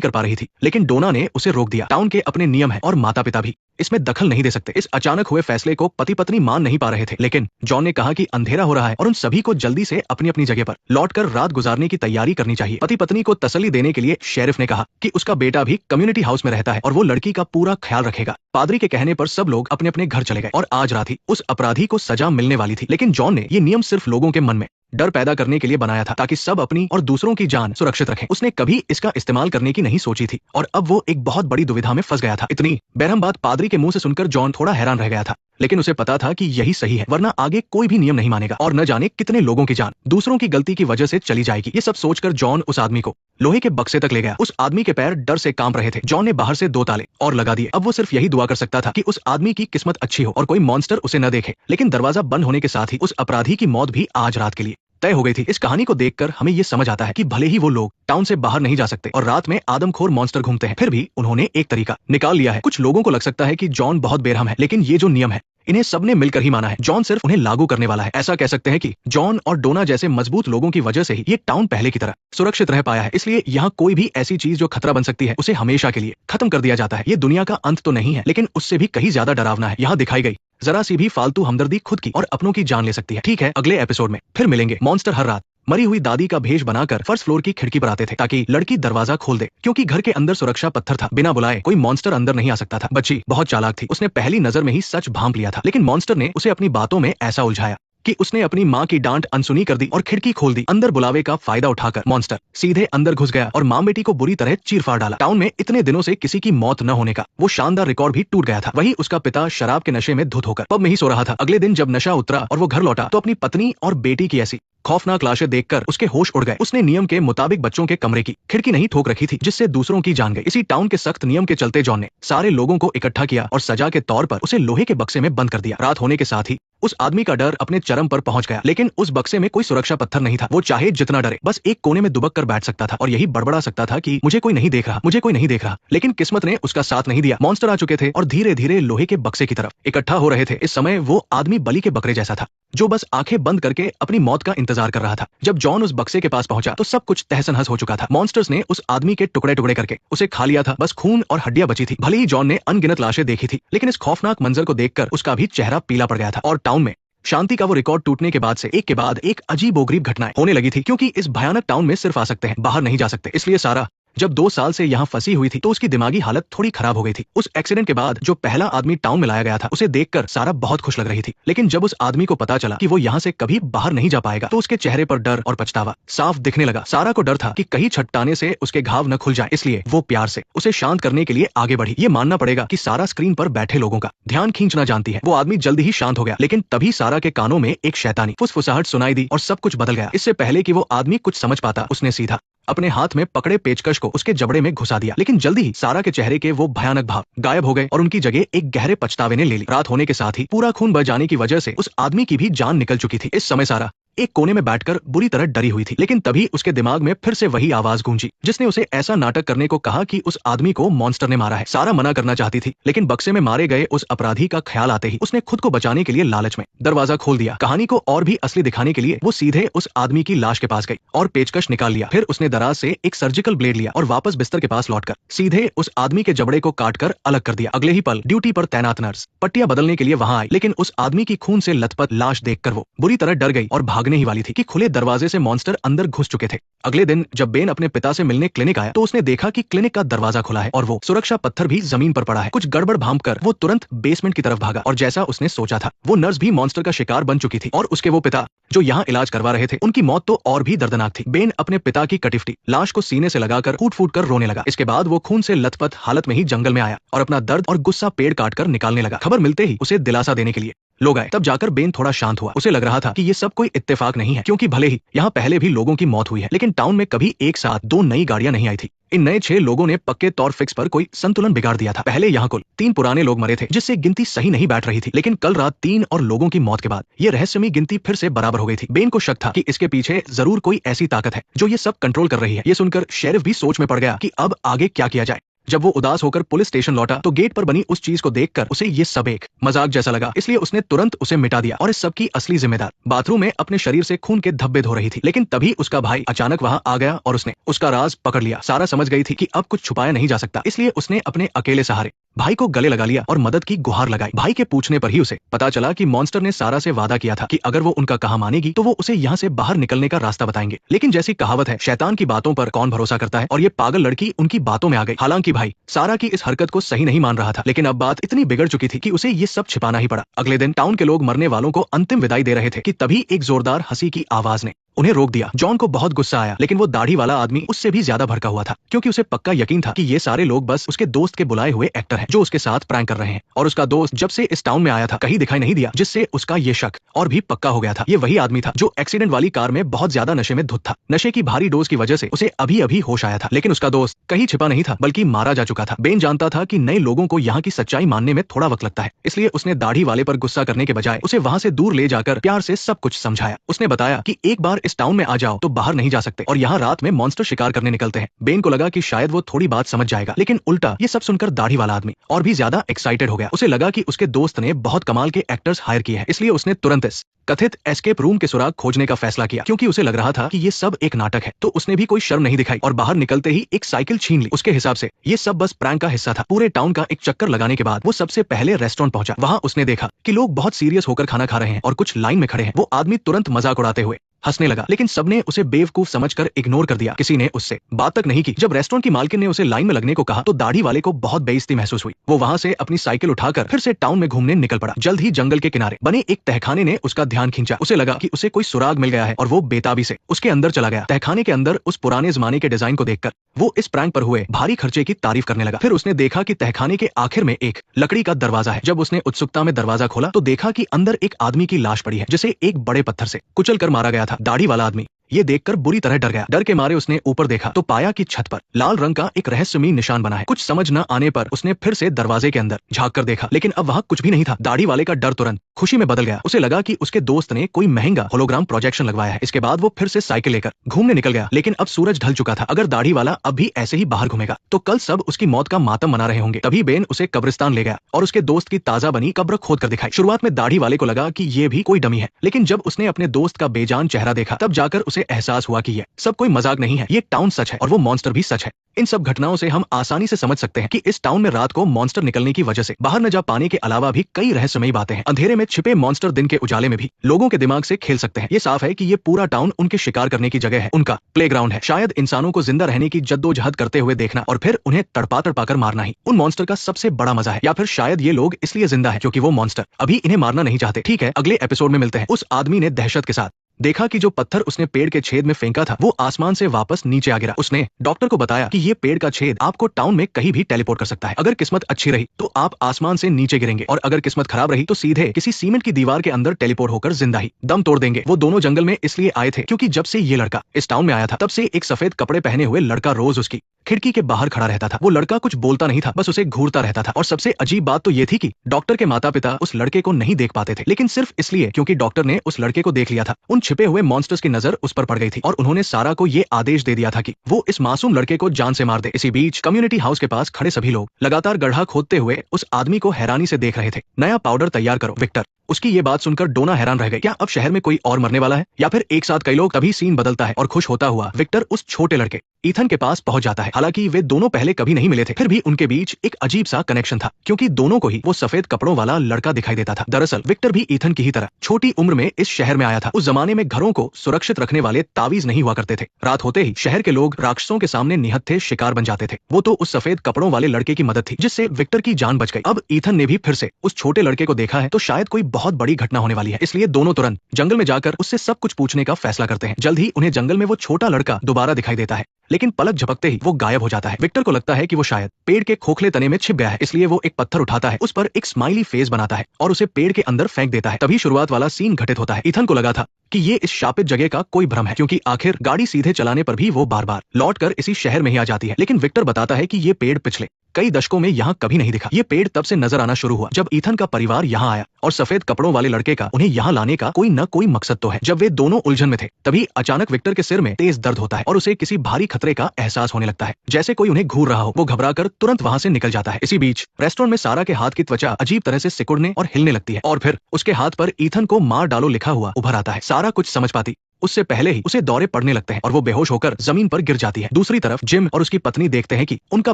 कर पा रही थी, लेकिन डोना ने उसे रोक दिया। टाउन के अपने नियम है और माता पिता भी इसमें दखल नहीं दे सकते। इस अचानक हुए फैसले को पति पत्नी मान नहीं पा रहे थे, लेकिन जॉन ने कहा कि अंधेरा हो रहा है और उन सभी को जल्दी से अपनी अपनी जगह पर लौटकर रात गुजारने की तैयारी करनी चाहिए। पति पत्नी को तसल्ली देने के लिए शेरिफ ने कहा कि उसका बेटा भी कम्युनिटी हाउस में रहता है और वो लड़की का पूरा ख्याल रखेगा। पादरी के कहने पर सब लोग अपने अपने घर चले गए और आज रात ही उस अपराधी को सजा मिलने वाली थी। लेकिन जॉन ने ये नियम सिर्फ लोगों के मन में डर पैदा करने के लिए बनाया था, ताकि सब अपनी और दूसरों की जान सुरक्षित रखें। उसने कभी इसका इस्तेमाल करने की नहीं सोची थी और अब वो एक बहुत बड़ी दुविधा में फंस गया था। इतनी बेरहम बात पादरी के मुंह से सुनकर जॉन थोड़ा हैरान रह गया था, लेकिन उसे पता था कि यही सही है, वरना आगे कोई भी नियम नहीं मानेगा और न जाने कितने लोगों की जान दूसरों की गलती की वजह से चली जाएगी। ये सब सोचकर जॉन उस आदमी को लोहे के बक्से तक ले गया। उस आदमी के पैर डर से कांप रहे थे। जॉन ने बाहर से 2 ताले और लगा दिए। अब वो सिर्फ यही दुआ कर सकता था कि उस आदमी की किस्मत अच्छी हो और कोई मॉन्स्टर उसे न देखे। लेकिन दरवाजा बंद होने के साथ ही उस अपराधी की मौत भी आज रात के लिए तय हो गई थी। इस कहानी को देखकर हमें ये समझ आता है कि भले ही वो लोग टाउन से बाहर नहीं जा सकते और रात में आदमखोर मॉन्स्टर घूमते हैं, फिर भी उन्होंने एक तरीका निकाल लिया है। कुछ लोगों को लग सकता है कि जॉन बहुत बेरहम है, लेकिन ये जो नियम है इन्हें सबने मिलकर ही माना है। जॉन सिर्फ उन्हें लागू करने वाला है। ऐसा कह सकते हैं कि जॉन और डोना जैसे मजबूत लोगों की वजह से ही ये टाउन पहले की तरह सुरक्षित रह पाया है। इसलिए यहाँ कोई भी ऐसी चीज जो खतरा बन सकती है उसे हमेशा के लिए खत्म कर दिया जाता है। ये दुनिया का अंत तो नहीं है, लेकिन उससे भी कहीं ज्यादा डरावना है। यहाँ दिखाई गई जरा सी भी फालतू हमदर्दी खुद की और अपनों की जान ले सकती है। ठीक है, अगले एपिसोड में फिर मिलेंगे। मॉन्स्टर हर रात मरी हुई दादी का भेष बनाकर फर्स्ट फ्लोर की खिड़की पर आते थे ताकि लड़की दरवाजा खोल दे, क्योंकि घर के अंदर सुरक्षा पत्थर था। बिना बुलाए कोई मॉन्स्टर अंदर नहीं आ सकता था। बच्ची बहुत चालाक थी, उसने पहली नजर में ही सच भांप लिया था, लेकिन मॉन्स्टर ने उसे अपनी बातों में ऐसा उलझाया कि उसने अपनी माँ की डांट अनसुनी कर दी और खिड़की खोल दी। अंदर बुलावे का फायदा उठाकर मॉन्स्टर सीधे अंदर घुस गया और माँ बेटी को बुरी तरह चीर-फाड़ डाला। टाउन में इतने दिनों से किसी की मौत न होने का वो शानदार रिकॉर्ड भी टूट गया था। वहीं उसका पिता शराब के नशे में धुत होकर पब में ही सो रहा था। अगले दिन जब नशा उतरा और वो घर लौटा तो अपनी पत्नी और बेटी की ऐसी खौफनाक लाशें देखकर उसके होश उड़ गए। उसने नियम के मुताबिक बच्चों के कमरे की खिड़की नहीं ठोक रखी थी, जिससे दूसरों की जान गई। इसी टाउन के सख्त नियम के चलते जॉन ने सारे लोगों को इकट्ठा किया और सजा के तौर पर उसे लोहे के बक्से में बंद कर दिया। रात होने के साथ ही उस आदमी का डर अपने चरम पर पहुंच गया, लेकिन उस बक्से में कोई सुरक्षा पत्थर नहीं था। वो चाहे जितना डरे बस एक कोने में दुबक कर बैठ सकता था और यही बड़बड़ा सकता था कि मुझे कोई नहीं देख रहा, मुझे कोई नहीं देख रहा। लेकिन किस्मत ने उसका साथ नहीं दिया। मॉन्स्टर आ चुके थे और धीरे धीरे लोहे के बक्से की तरफ इकट्ठा हो रहे थे। इस समय वो आदमी बलि के बकरे जैसा था, जो बस आंखें बंद करके अपनी मौत का इंतजार कर रहा था। जब जॉन उस बक्से के पास पहुंचा तो सब कुछ तहस नहस हो चुका था। मॉन्स्टर्स ने उस आदमी के टुकड़े टुकड़े करके उसे खा लिया था। बस खून और हड्डियां बची थी। भले ही जॉन ने अनगिनत लाशें देखी थी, लेकिन इस खौफनाक मंजर को देखकर उसका भी चेहरा पीला पड़ गया था। और टाउन में शांति का वो रिकॉर्ड टूटने के बाद से एक के बाद एक अजीबोगरीब घटनाएं होने लगी थी, क्योंकि इस भयानक टाउन में सिर्फ आ सकते हैं, बाहर नहीं जा सकते। इसलिए सारा जब 2 साल से यहाँ फंसी हुई थी तो उसकी दिमागी हालत थोड़ी खराब हो गई थी। उस एक्सीडेंट के बाद जो पहला आदमी टाउन में लाया गया था उसे देखकर सारा बहुत खुश लग रही थी, लेकिन जब उस आदमी को पता चला कि वो यहाँ से कभी बाहर नहीं जा पाएगा तो उसके चेहरे पर डर और पछतावा साफ दिखने लगा। सारा को डर था कि कहीं छटटाने से उसके घाव न खुल जाए, इसलिए वो प्यार से उसे शांत करने के लिए आगे बढ़ी। ये मानना पड़ेगा कि सारा स्क्रीन पर बैठे लोगों का ध्यान खींचना जानती है। वो आदमी जल्दी ही शांत हो गया, लेकिन तभी सारा के कानों में एक शैतानी फुसफुसाहट सुनाई दी और सब कुछ बदल गया। इससे पहले कि वो आदमी कुछ समझ पाता, उसने सीधा अपने हाथ में पकड़े पेचकश को उसके जबड़े में घुसा दिया। लेकिन जल्दी ही सारा के चेहरे के वो भयानक भाव गायब हो गए और उनकी जगह एक गहरे पछतावे ने ले ली। रात होने के साथ ही पूरा खून बह जाने की वजह से उस आदमी की भी जान निकल चुकी थी। इस समय सारा एक कोने में बैठकर बुरी तरह डरी हुई थी, लेकिन तभी उसके दिमाग में फिर से वही आवाज गूंजी जिसने उसे ऐसा नाटक करने को कहा कि उस आदमी को मॉन्स्टर ने मारा है। सारा मना करना चाहती थी, लेकिन बक्से में मारे गए उस अपराधी का ख्याल आते ही उसने खुद को बचाने के लिए लालच में दरवाजा खोल दिया। कहानी को और भी असली दिखाने के लिए वो सीधे उस आदमी की लाश के पास गई और पेचकश निकाल लिया। फिर उसने दराज से एक सर्जिकल ब्लेड लिया और वापस बिस्तर के पास लौटकर सीधे उस आदमी के जबड़े को काटकर अलग कर दिया। अगले ही पल ड्यूटी पर तैनात नर्स पट्टियां बदलने के लिए वहां आई, लेकिन उस आदमी की खून से लथपथ लाश देखकर वो बुरी तरह डर गई और भागने ही वाली थी कि खुले दरवाजे से मॉन्स्टर अंदर घुस चुके थे। अगले दिन जब बेन अपने पिता से मिलने क्लिनिक आया तो उसने देखा कि क्लिनिक का दरवाजा खुला है और वो सुरक्षा पत्थर भी जमीन पर पड़ा है। कुछ गड़बड़ भांपकर वो तुरंत बेसमेंट की तरफ भागा और जैसा उसने सोचा था वो नर्स भी मॉन्स्टर का शिकार बन चुकी थी और उसके वो पिता जो यहाँ इलाज करवा रहे थे उनकी मौत तो और भी दर्दनाक थी। बेन अपने पिता की कटिफ्टी लाश को सीने से लगाकर फूट फूट कर रोने लगा। इसके बाद वो खून से लथपथ हालत में ही जंगल में आया और अपना दर्द और गुस्सा पेड़ काट कर निकालने लगा। खबर मिलते ही उसे दिलासा देने के लिए लोग आए। तब जाकर बेन थोड़ा शांत हुआ। उसे लग रहा था कि ये सब कोई इत्तेफाक नहीं है, क्योंकि भले ही यहाँ पहले भी लोगों की मौत हुई है, लेकिन टाउन में कभी एक साथ 2 नई गाड़ियां नहीं आई थी। इन नए 6 लोगों ने पक्के तौर फिक्स पर कोई संतुलन बिगाड़ दिया था। पहले यहाँ कुल 3 पुराने लोग मरे थे, जिससे गिनती सही नहीं बैठ रही थी, लेकिन कल रात 3 और लोगों की मौत के बाद ये रहस्यमयी गिनती फिर से बराबर हो गई थी। बेन को शक था कि इसके पीछे जरूर कोई ऐसी ताकत है जो ये सब कंट्रोल कर रही है। ये सुनकर शेरिफ भी सोच में पड़ गया कि अब आगे क्या किया जाए। जब वो उदास होकर पुलिस स्टेशन लौटा तो गेट पर बनी उस चीज को देखकर उसे ये सब एक मजाक जैसा लगा, इसलिए उसने तुरंत उसे मिटा दिया और इस सब की असली जिम्मेदार बाथरूम में अपने शरीर से खून के धब्बे धो रही थी। लेकिन तभी उसका भाई अचानक वहां आ गया और उसने उसका राज पकड़ लिया। सारा समझ गई थी कि अब कुछ छुपाया नहीं जा सकता, इसलिए उसने अपने अकेले सहारे भाई को गले लगा लिया और मदद की गुहार लगाई। भाई के पूछने पर ही उसे पता चला कि मॉन्स्टर ने सारा से वादा किया था कि अगर वो उनका कहा मानेगी तो वो उसे यहाँ से बाहर निकलने का रास्ता बताएंगे। लेकिन जैसी कहावत है, शैतान की बातों पर कौन भरोसा करता है, और ये पागल लड़की उनकी बातों में आ गई। हालांकि भाई सारा की इस हरकत को सही नहीं मान रहा था, लेकिन अब बात इतनी बिगड़ चुकी थी कि उसे ये सब छिपाना ही पड़ा। अगले दिन टाउन के लोग मरने वालों को अंतिम विदाई दे रहे थे कि तभी एक जोरदार हंसी की आवाज ने उन्हें रोक दिया। जॉन को बहुत गुस्सा आया, लेकिन वो दाढ़ी वाला आदमी उससे भी ज्यादा भड़का हुआ था, क्योंकि उसे पक्का यकीन था कि ये सारे लोग बस उसके दोस्त के बुलाए हुए एक्टर हैं जो उसके साथ प्रैंक कर रहे हैं। और उसका दोस्त जब से इस टाउन में आया था कहीं दिखाई नहीं दिया, जिससे उसका ये शक और भी पक्का हो गया था। ये वही आदमी था जो एक्सीडेंट वाली कार में बहुत ज्यादा नशे में धुत था। नशे की भारी डोज की वजह से उसे अभी अभी होश आया था, लेकिन उसका दोस्त कहीं छिपा नहीं था बल्कि मारा जा चुका था। बेन जानता था कि नए लोगों को यहाँ की सच्चाई मानने में थोड़ा वक्त लगता है, इसलिए उसने दाढ़ी वाले पर गुस्सा करने के बजाय उसे वहां से दूर ले जाकर प्यार से सब कुछ समझाया। उसने बताया कि एक बार इस टाउन में आ जाओ तो बाहर नहीं जा सकते, और यहाँ रात में मॉन्स्टर शिकार करने निकलते हैं। बेन को लगा कि शायद वो थोड़ी बात समझ जाएगा, लेकिन उल्टा ये सब सुनकर दाढ़ी वाला आदमी और भी ज्यादा एक्साइटेड हो गया। उसे लगा कि उसके दोस्त ने बहुत कमाल के एक्टर्स हायर किए हैं, इसलिए उसने तुरंत इस कथित एस्केप रूम के सुराग खोजने का फैसला किया, क्योंकि उसे लग रहा था कि ये सब एक नाटक है। तो उसने भी कोई शर्म नहीं दिखाई और बाहर निकलते ही एक साइकिल छीन ली। उसके हिसाब से ये सब बस प्रैंक का हिस्सा था। पूरे टाउन का एक चक्कर लगाने के बाद वो सबसे पहले रेस्टोरेंट पहुंचा। वहां उसने देखा कि लोग बहुत सीरियस होकर खाना खा रहे हैं और कुछ लाइन में खड़े हैं। वो आदमी तुरंत मजाक उड़ाते हुए हंसने लगा, लेकिन सबने उसे बेवकूफ समझकर इग्नोर कर दिया। किसी ने उससे बात तक नहीं की। जब रेस्टोरेंट की मालकिन ने उसे लाइन में लगने को कहा तो दाढ़ी वाले को बहुत बेइज्जती महसूस हुई। वो वहां से अपनी साइकिल उठाकर फिर से टाउन में घूमने निकल पड़ा। जल्द ही जंगल के किनारे बने एक तहखाने ने उसका ध्यान खींचा। उसे लगा कि उसे कोई सुराग मिल गया है और वो बेताबी से उसके अंदर चला गया। तहखाने के अंदर उस पुराने जमाने के डिजाइन को देखकर वो इस प्रैंक पर हुए भारी खर्चे की तारीफ करने लगा। फिर उसने देखा कि तहखाने के आखिर में एक लकड़ी का दरवाजा है। जब उसने उत्सुकता में दरवाजा खोला तो देखा कि अंदर एक आदमी की लाश पड़ी है, जिसे एक बड़े पत्थर से कुचल कर मारा गया था। दाढ़ी वाला आदमी ये देखकर बुरी तरह डर गया। डर के मारे उसने ऊपर देखा तो पाया कि छत पर लाल रंग का एक रहस्यमयी निशान बना है। कुछ समझ न आने पर उसने फिर से दरवाजे के अंदर झांक कर देखा, लेकिन अब वहां कुछ भी नहीं था। दाढ़ी वाले का डर तुरंत खुशी में बदल गया। उसे लगा कि उसके दोस्त ने कोई महंगा होलोग्राम प्रोजेक्शन लगवाया है। इसके बाद वो फिर से साइकिल लेकर घूमने निकल गया, लेकिन अब सूरज ढल चुका था। अगर दाढ़ी वाला अब भी ऐसे ही बाहर घूमेगा तो कल सब उसकी मौत का मातम मना रहे होंगे। तभी बेन उसे कब्रिस्तान ले गया और उसके दोस्त की ताजा बनी कब्र खोद कर दिखाई। शुरुआत में दाढ़ी वाले को लगा कि ये भी कोई डमी है, लेकिन जब उसने अपने दोस्त का बेजान चेहरा देखा तब जाकर उसे एहसास हुआ कि ये सब कोई मजाक नहीं है। ये टाउन सच है और वो मॉन्स्टर भी सच है। इन सब घटनाओं से हम आसानी से समझ सकते हैं कि इस टाउन में रात को मॉन्स्टर निकलने की वजह से बाहर न जा पाने के अलावा भी कई रहस्यमयी बातें हैं। अंधेरे में छिपे मॉन्स्टर दिन के उजाले में भी लोगों के दिमाग से खेल सकते हैं। ये साफ है कि ये पूरा टाउन उनके शिकार करने की जगह है, उनका प्लेग्राउंड है। शायद इंसानों को जिंदा रहने की जद्दोजहद करते हुए देखना और फिर उन्हें तड़पा तड़पा कर मारना ही उन मॉन्स्टर का सबसे बड़ा मजा है। या फिर शायद ये लोग इसलिए जिंदा है क्योंकि वो मॉन्स्टर अभी इन्हें मारना नहीं चाहते। ठीक है, अगले एपिसोड में मिलते हैं। उस आदमी ने दहशत के साथ देखा कि जो पत्थर उसने पेड़ के छेद में फेंका था वो आसमान से वापस नीचे आ गिरा। उसने डॉक्टर को बताया कि ये पेड़ का छेद आपको टाउन में कहीं भी टेलीपोर्ट कर सकता है। अगर किस्मत अच्छी रही तो आप आसमान से नीचे गिरेंगे, और अगर किस्मत खराब रही तो सीधे किसी सीमेंट की दीवार के अंदर टेलीपोर्ट होकर जिंदा ही दम तोड़ देंगे। वो दोनों जंगल में इसलिए आए थे क्योंकि जब से ये लड़का इस टाउन में आया था तब से एक सफेद कपड़े पहने हुए लड़का रोज उसकी खिड़की के बाहर खड़ा रहता था। वो लड़का कुछ बोलता नहीं था, बस उसे घूरता रहता था। और सबसे अजीब बात तो ये थी कि डॉक्टर के माता पिता उस लड़के को नहीं देख पाते थे, लेकिन सिर्फ इसलिए क्योंकि डॉक्टर ने उस लड़के को देख लिया था। उन छिपे हुए मॉन्स्टर्स की नजर उस पर पड़ गई थी और उन्होंने सारा को ये आदेश दे दिया था कि वो इस मासूम लड़के को जान से मार दे। इसी बीच कम्युनिटी हाउस के पास खड़े सभी लोग लगातार गड्ढा खोदते हुए उस आदमी को हैरानी से देख रहे थे। नया पाउडर तैयार करो विक्टर। उसकी ये बात सुनकर डोना हैरान रह गई। क्या अब शहर में कोई और मरने वाला है या फिर एक साथ कई लोग? तभी सीन बदलता है और खुश होता हुआ विक्टर उस छोटे लड़के ईथन के पास पहुंच जाता है। हालांकि वे दोनों पहले कभी नहीं मिले थे, फिर भी उनके बीच एक अजीब सा कनेक्शन था क्योंकि दोनों को ही वो सफेद कपड़ों वाला लड़का दिखाई देता था। दरअसल विक्टर भी ईथन की ही तरह छोटी उम्र में इस शहर में आया था। उस जमाने में घरों को सुरक्षित रखने वाले तावीज नहीं हुआ करते थे। रात होते ही शहर के लोग राक्षसों के सामने निहत्थे शिकार बन जाते थे। वो तो उस सफेद कपड़ों वाले लड़के की मदद थी जिससे विक्टर की जान बच गई। अब ईथन ने भी फिर से उस छोटे लड़के को देखा है तो शायद कोई बहुत बड़ी घटना होने वाली है, इसलिए दोनों तुरंत जंगल में जाकर उससे सब कुछ पूछने का फैसला करते हैं। जल्द ही उन्हें जंगल में वो छोटा लड़का दोबारा दिखाई देता है, लेकिन पलक झपकते ही वो गायब हो जाता है। विक्टर को लगता है कि वो शायद पेड़ के खोखले तने में छिप गया है, इसलिए वो एक पत्थर उठाता है, उस पर एक स्माइली फेस बनाता है और उसे पेड़ के अंदर फेंक देता है। तभी शुरुआत वाला सीन घटित होता है। ईथन को लगा था कि ये इस शापित जगह का कोई भ्रम है, क्योंकि आखिर गाड़ी सीधे चलाने पर भी वो बार बार लौटकर इसी शहर में ही आ जाती है। लेकिन विक्टर बताता है कि ये पेड़ पिछले कई दशकों में यहाँ कभी नहीं दिखा। ये पेड़ तब से नजर आना शुरू हुआ जब ईथन का परिवार यहाँ आया, और सफेद कपड़ों वाले लड़के का उन्हें यहाँ लाने का कोई न कोई मकसद तो है। जब वे दोनों उलझन में थे, तभी अचानक विक्टर के सिर में तेज दर्द होता है और उसे किसी भारी खतरे का एहसास होने लगता है, जैसे कोई उन्हें घूर रहा हो। वो घबराकर तुरंत वहाँ से निकल जाता है। इसी बीच रेस्टोरेंट में सारा के हाथ की त्वचा अजीब तरह से सिकुड़ने और हिलने लगती है, और फिर उसके हाथ पर ईथन को मार डालो लिखा हुआ उभर आता है। सारा कुछ समझ पाती उससे पहले ही उसे दौरे पड़ने लगते हैं और वो बेहोश होकर जमीन पर गिर जाती है। दूसरी तरफ जिम और उसकी पत्नी देखते हैं कि उनका